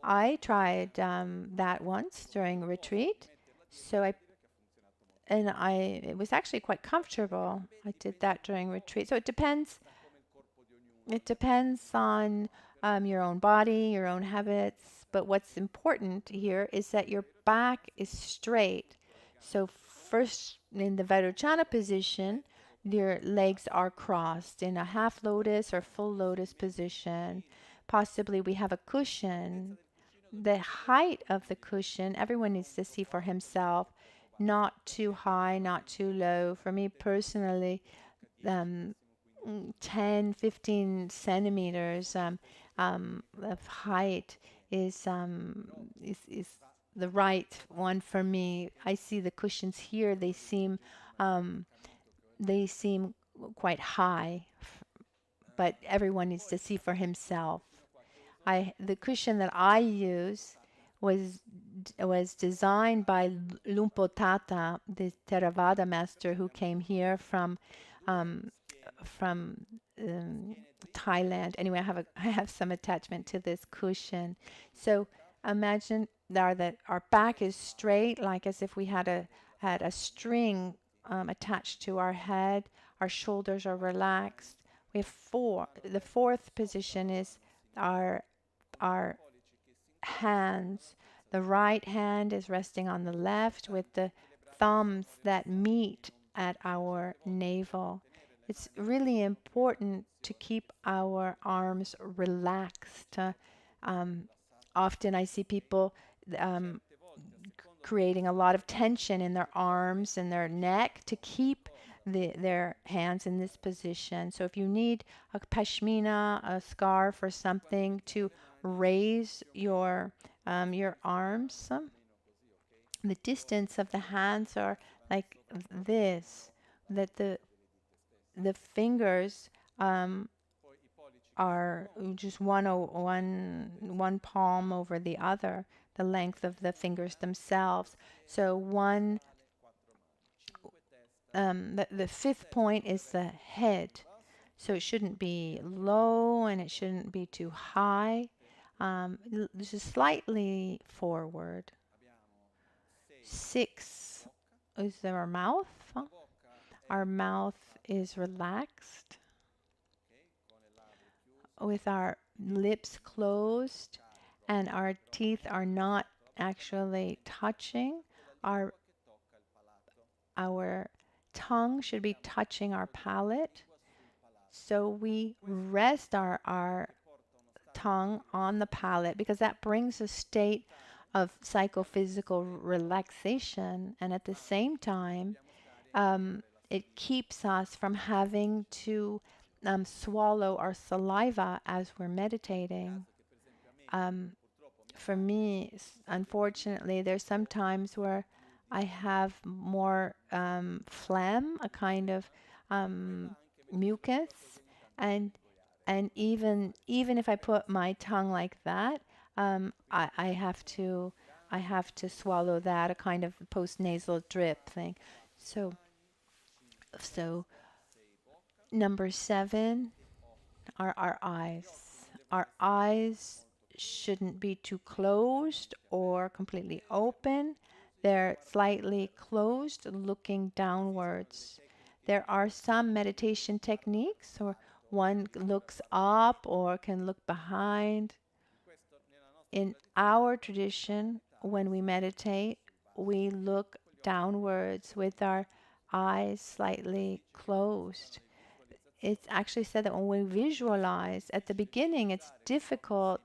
Speaker 2: I tried that once during a retreat, it was actually quite comfortable. I did that during retreat. So it depends. It depends on your own body, your own habits. But what's important here is that your back is straight. So first, in the Vairochana position, your legs are crossed in a half lotus or full lotus position. Possibly we have a cushion. The height of the cushion, everyone needs to see for himself. Not too high, not too low. For me personally, 10, 15 centimeters of height is the right one for me. I see the cushions here; they seem quite high, but everyone needs to see for himself. The cushion that I use was designed by Lumpo Tata, the Theravada master who came here from Thailand. Anyway, I have some attachment to this cushion. So imagine that our back is straight, like as if we had a string attached to our head. Our shoulders are relaxed. We have four. The fourth position is our hands. The right hand is resting on the left with the thumbs that meet at our navel. It's really important to keep our arms relaxed. Often I see people creating a lot of tension in their arms and their neck to keep their hands in this position. So if you need a pashmina, a scarf or something to raise your arms, the distance of the hands are like this, that the fingers are just one palm over the other, the length of the fingers themselves. So the fifth point is the head. So it shouldn't be low and it shouldn't be too high. This is slightly forward. 6 is our mouth. Our mouth is relaxed with our lips closed and our teeth are not actually touching. Our tongue should be touching our palate. So we rest our tongue on the palate because that brings a state of psychophysical relaxation, and at the same time it keeps us from having to swallow our saliva as we're meditating. For me, unfortunately, there's some times where I have more phlegm, a kind of mucus, and even if I put my tongue like that, I have to swallow that, a kind of post-nasal drip thing. So number 7 are our eyes. Our eyes shouldn't be too closed or completely open. They're slightly closed, looking downwards. There are some meditation techniques where one looks up or can look behind. In our tradition, when we meditate, we look downwards with our eyes slightly closed. It's actually said that when we visualize, at the beginning, it's difficult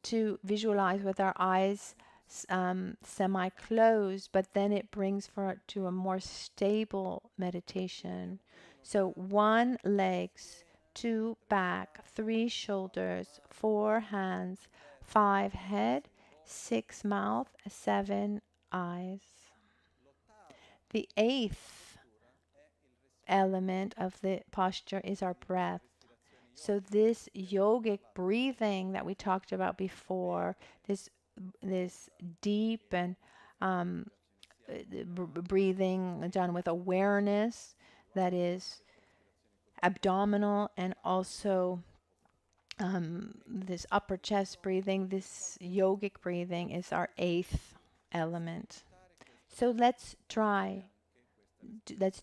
Speaker 2: to visualize with our eyes semi-closed, but then it brings to a more stable meditation. So 1 legs, 2 back, 3 shoulders, 4 hands, 5 head, 6 mouth, 7 eyes. The 8th element of the posture is our breath. So this yogic breathing that we talked about before, this deep and breathing done with awareness, that is abdominal, and also this upper chest breathing, this yogic breathing is our 8th element. So let's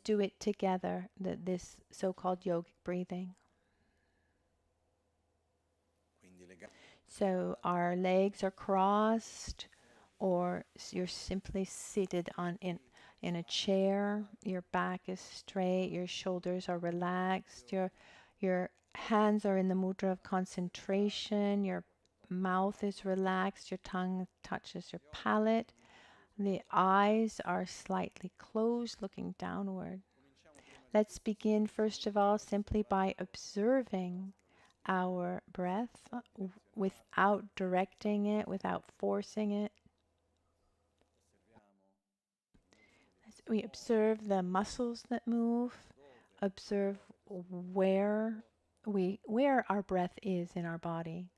Speaker 2: do it together, this so-called yogic breathing. So our legs are crossed, or you're simply seated in a chair. Your back is straight, your shoulders are relaxed, your hands are in the mudra of concentration, your mouth is relaxed, your tongue touches your palate. The eyes are slightly closed, looking downward. Let's begin, first of all, simply by observing our breath without directing it, without forcing it. We observe the muscles that move, observe where our breath is in our body.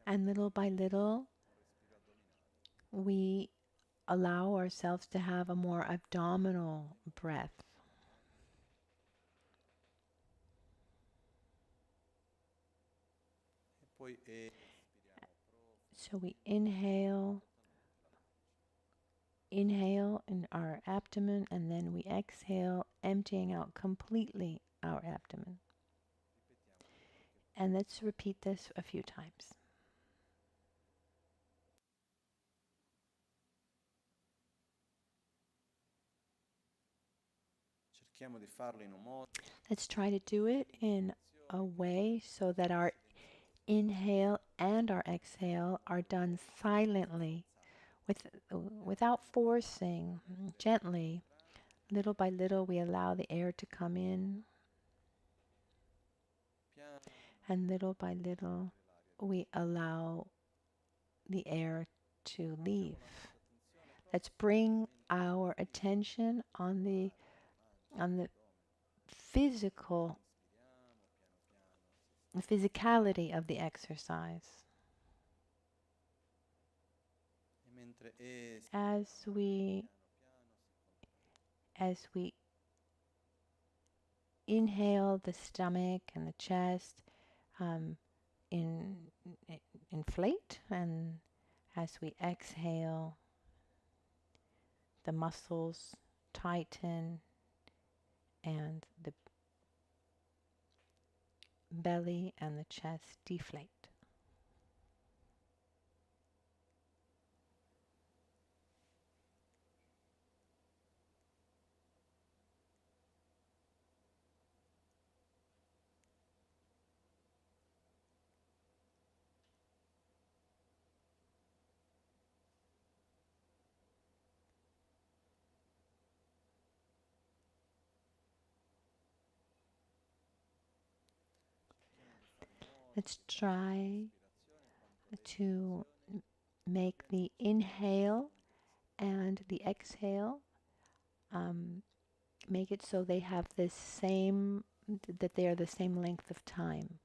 Speaker 2: And little by little, we allow ourselves to have a more abdominal breath. So we inhale in our abdomen, and then we exhale, emptying out completely our abdomen. And let's repeat this a few times. Let's try to do it in a way so that our inhale and our exhale are done silently, without forcing, gently. Little by little, we allow the air to come in, and little by little, we allow the air to leave. Let's bring our attention on the physicality of the exercise. As we inhale, the stomach and the chest inflate, and as we exhale, the muscles tighten and the belly and the chest deflate. Let's try to make the inhale and the exhale, make it so they have this same, that they are the same length of time.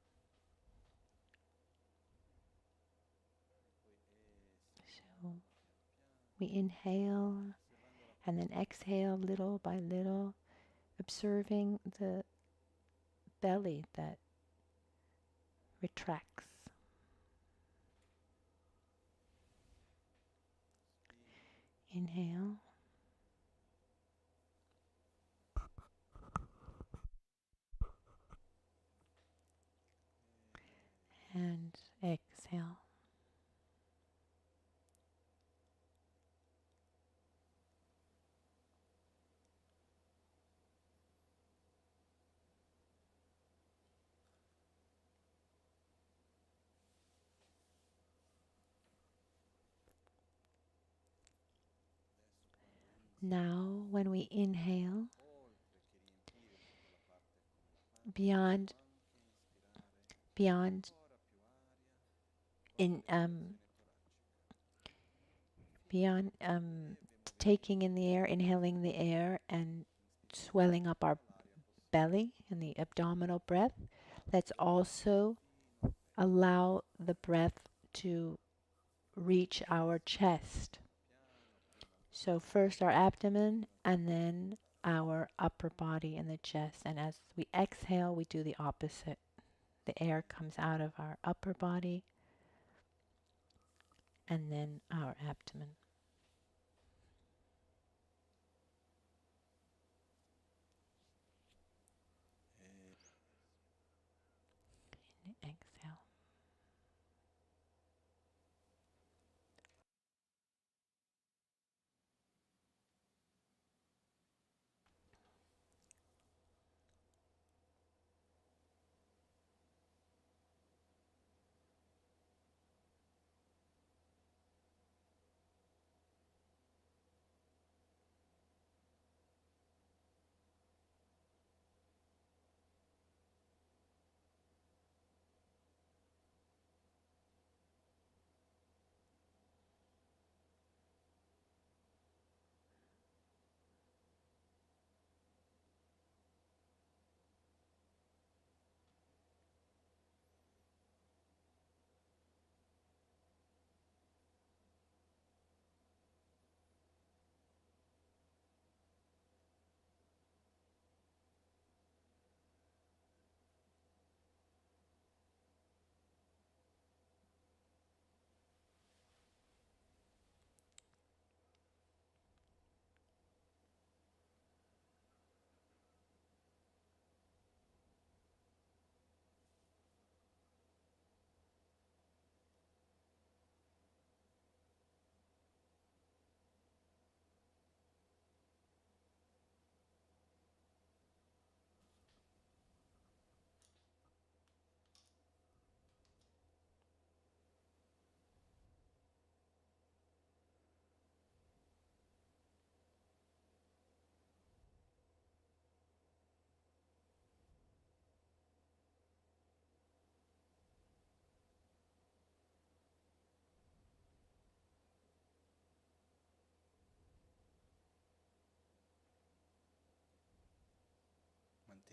Speaker 2: So we inhale and then exhale little by little, observing the belly that retracts. Inhale. And exhale. Now, when we inhale, beyond in beyond taking in the air, inhaling the air, and swelling up our belly and the abdominal breath, let's also allow the breath to reach our chest. So first our abdomen and then our upper body and the chest. And as we exhale, we do the opposite. The air comes out of our upper body and then our abdomen. Exhale.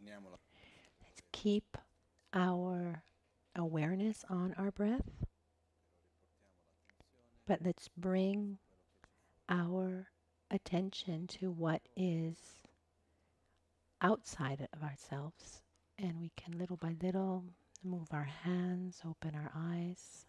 Speaker 2: Let's keep our awareness on our breath, but let's bring our attention to what is outside of ourselves. And we can little by little move our hands, open our eyes.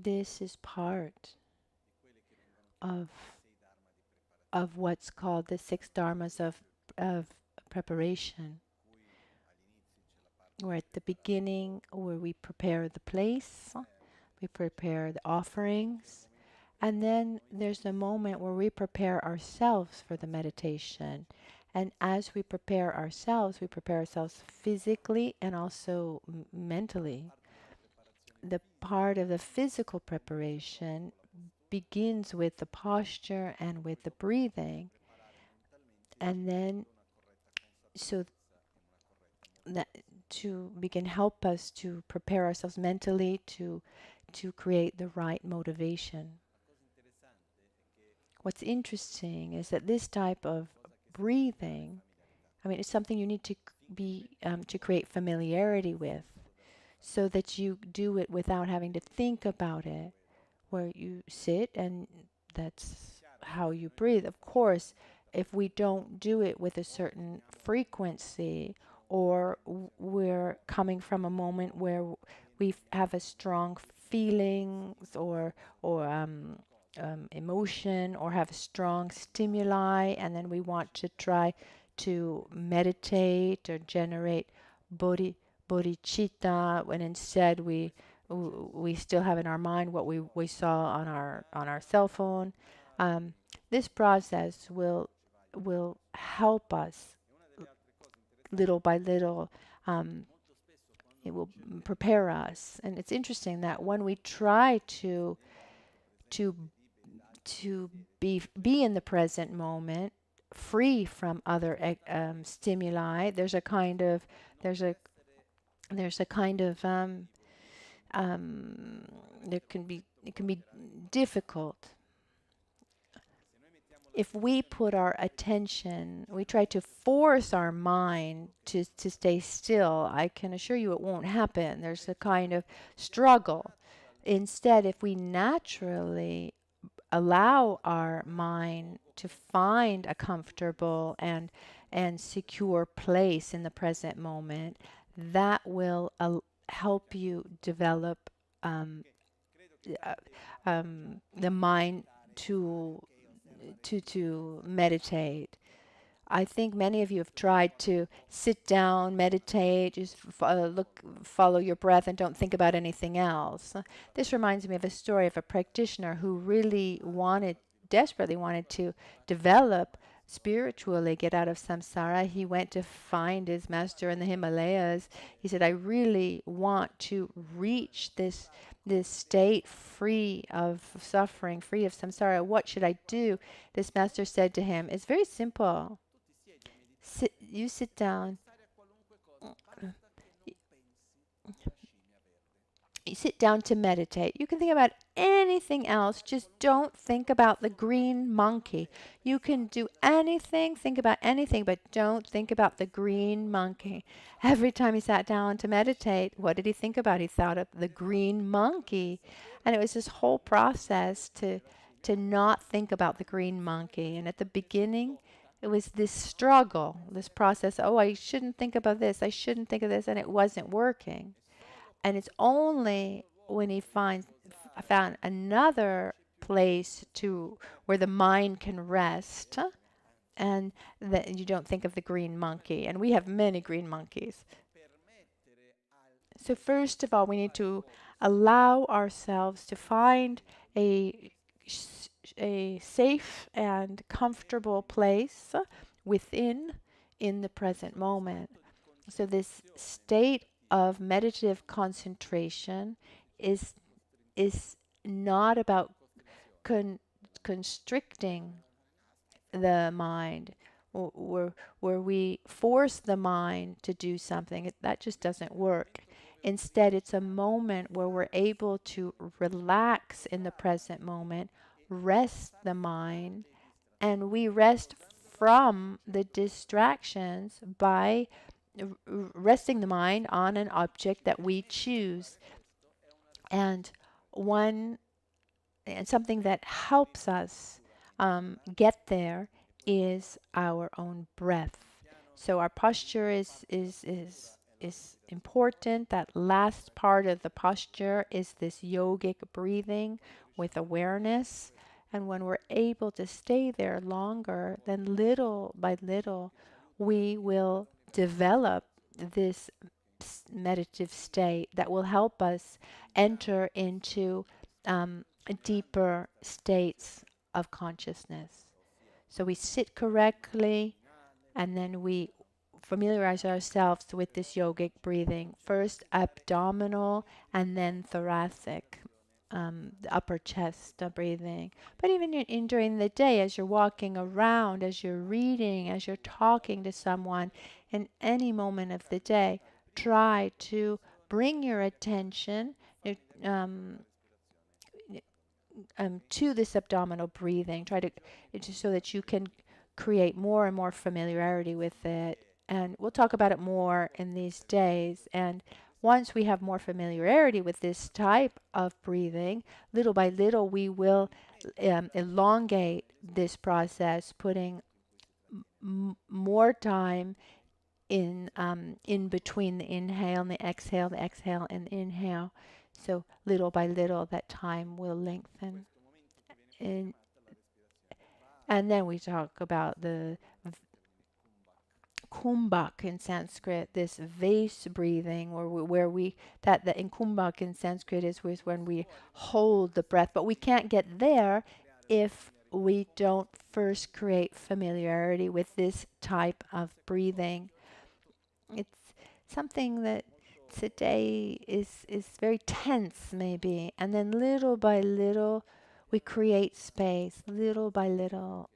Speaker 2: This is part of what's called the 6 dharmas of preparation. We're at the beginning where we prepare the place, we prepare the offerings, and then there's a moment where we prepare ourselves for the meditation. And as we prepare ourselves physically and also mentally. The part of the physical preparation begins with the posture and with the breathing. And then, so that we can help us to prepare ourselves mentally to create the right motivation. What's interesting is that this type of breathing, I mean, it's something you need to be to create familiarity with, so that you do it without having to think about it, where you sit and that's how you breathe. Of course, if we don't do it with a certain frequency, or we're coming from a moment where we have a strong feelings or emotion, or have strong stimuli, and then we want to try to meditate or generate bodhicitta, when instead we still have in our mind what we saw on our cell phone. This process will help us little by little. It will prepare us, and it's interesting that when we try to be in the present moment, free from other stimuli, there's a kind of it can be difficult. If we put our attention, we try to force our mind to stay still, I can assure you it won't happen. There's a kind of struggle. Instead, if we naturally allow our mind to find a comfortable and secure place in the present moment, that will help you develop the mind to meditate. I think many of you have tried to sit down, meditate, just follow your breath and don't think about anything else. This reminds me of a story of a practitioner who really desperately wanted to develop spiritually, get out of samsara. He went to find his master in the Himalayas. He said, I really want to reach this state free of suffering, free of samsara. What should I do? This master said to him, it's very simple. You sit down. You sit down to meditate. You can think about anything else. Just don't think about the green monkey. You can do anything, think about anything, but don't think about the green monkey. Every time he sat down to meditate, what did he think about? He thought of the green monkey. And it was this whole process to not think about the green monkey. And at the beginning, it was this struggle, this process. Oh, I shouldn't think about this. I shouldn't think of this. And it wasn't working. And it's only when he found another place where the mind can rest, and that you don't think of the green monkey. And we have many green monkeys. So first of all, we need to allow ourselves to find a safe and comfortable place in the present moment. So this state of meditative concentration is not about constricting the mind, or where we force the mind to do something. That just doesn't work. Instead, it's a moment where we're able to relax in the present moment, rest the mind, and we rest from the distractions by resting the mind on an object that we choose. And something that helps us get there is our own breath. So our posture is important. That last part of the posture is this yogic breathing with awareness. And when we're able to stay there longer, then little by little, we will develop this meditative state that will help us enter into deeper states of consciousness. So we sit correctly, And then we familiarize ourselves with this yogic breathing. First abdominal and then thoracic, the upper chest breathing. But even during the day, as you're walking around, as you're reading, as you're talking to someone, in any moment of the day, try to bring your attention um, to this abdominal breathing. Try to so that you can create more and more familiarity with it. And we'll talk about it more in these days. And once we have more familiarity with this type of breathing, little by little we will elongate this process, putting more time in between the inhale and the exhale and the inhale. So little by little, that time will lengthen. And, and then we talk about the kumbhak in Sanskrit, this vase breathing, where we that in kumbhak in Sanskrit is when we hold the breath, but we can't get there if we don't first create familiarity with this type of breathing. It's something that today is very tense maybe, and then little by little we create space. Little by little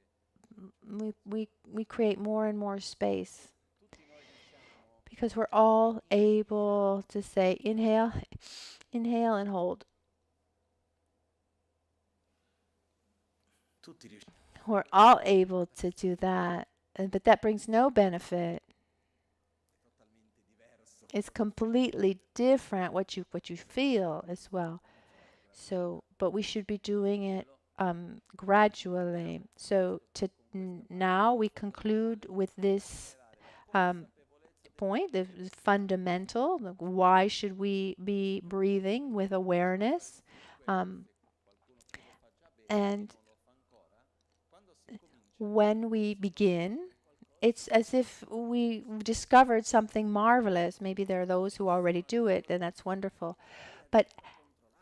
Speaker 2: we create more and more space, because we're all able to say inhale, inhale and hold. We're all able to do that, but that brings no benefit. It's completely different what you feel as well. So, but we should be doing it gradually. So now we conclude with this point, the fundamental. Why should we be breathing with awareness? And when we begin, it's as if we discovered something marvelous. Maybe there are those who already do it, and that's wonderful. But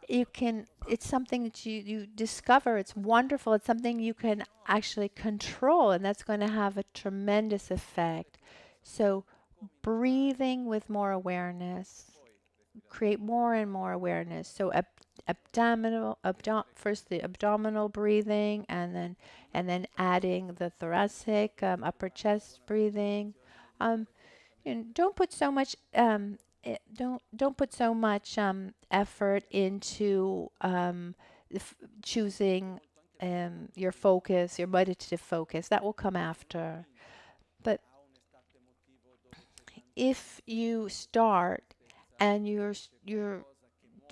Speaker 2: it's something that you discover. It's wonderful. It's something you can actually control, and that's going to have a tremendous effect. So breathing with more awareness, create more and more awareness. So first the abdominal breathing, and then adding the thoracic, upper chest breathing. Don't put so much don't put so much effort into choosing your focus, your meditative focus. That will come after. But if you start and you're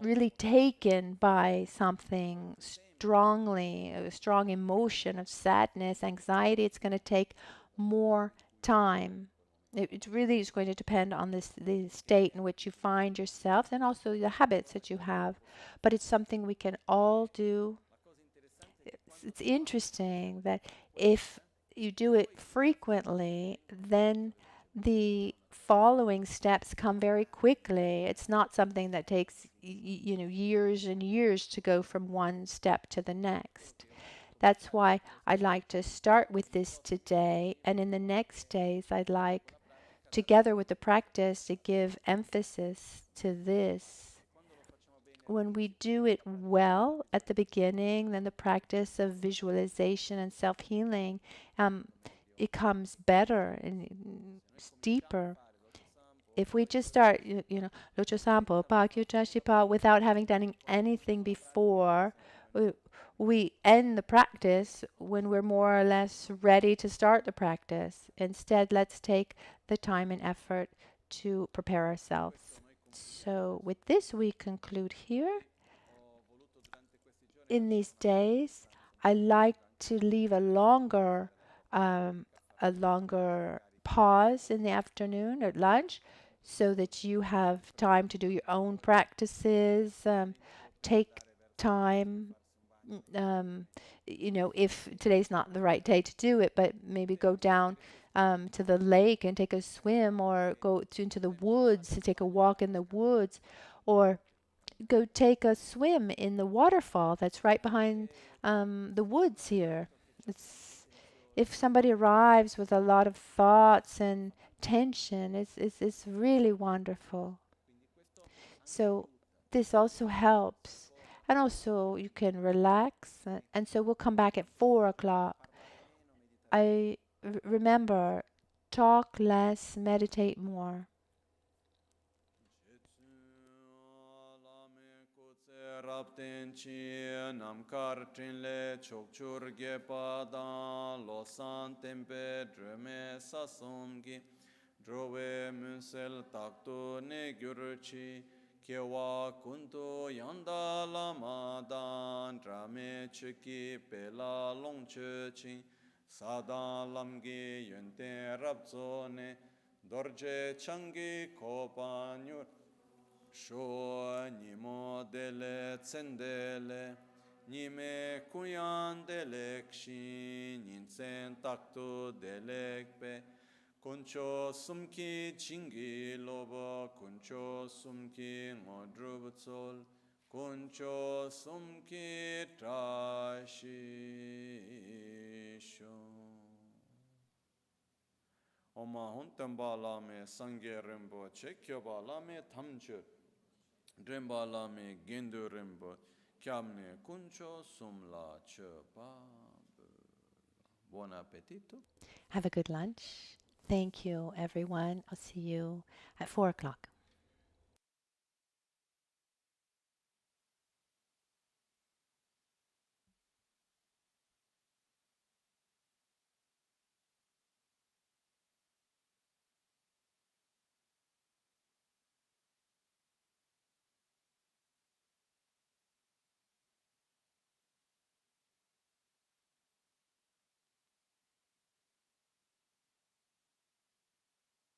Speaker 2: really taken by something strongly, a strong emotion of sadness, anxiety, it's going to take more time. It really is going to depend on the state in which you find yourself, and also the habits that you have. But it's something we can all do. It's interesting that if you do it frequently, then the following steps come very quickly. It's not something that takes years and years to go from one step to the next. That's why I'd like to start with this today, and in the next days I'd like, together with the practice, to give emphasis to this. When we do it well at the beginning, then the practice of visualization and self-healing, it comes better and it's deeper. If we just start, Locho Sampo, Pakyo Chashipa, without having done anything before, we end the practice when we're more or less ready to start the practice. Instead, let's take the time and effort to prepare ourselves. So with this, we conclude here. In these days, I like to leave a longer pause in the afternoon at lunch, so that you have time to do your own practices. Take time. If today's not the right day to do it, but maybe go down to the lake and take a swim, or go into the woods to take a walk in the woods, or go take a swim in the waterfall that's right behind the woods here. if somebody arrives with a lot of thoughts and tension, it's really wonderful. So this also helps. And also you can relax. And so we'll come back at 4 o'clock. Remember, talk less, meditate more.
Speaker 1: Rapten chi nam kar trin le chok chur ge pa dan lo san tempe dreme sasum gi drove munsel takto ne gyur chi kewa kunto yanda lama dan drame chiki pela long chi sadan lam gi yente rapzo ne dorje changi kopa nyur Sho nimo dele tsendele, nime kuyan delek shi, ninsen takto delek pe, kuncho sumki chingi lobo, kuncho sumki ngodrub tsol, kuncho sumki trashi sho. Oma huntamba lame sangye rinpoche, kyoba lame tamche. Rimba lame gendu rimbo, chiamne kuncho sumla chepa. Buon appetito.
Speaker 2: Have a good lunch. Thank you, everyone. I'll see you at 4 o'clock.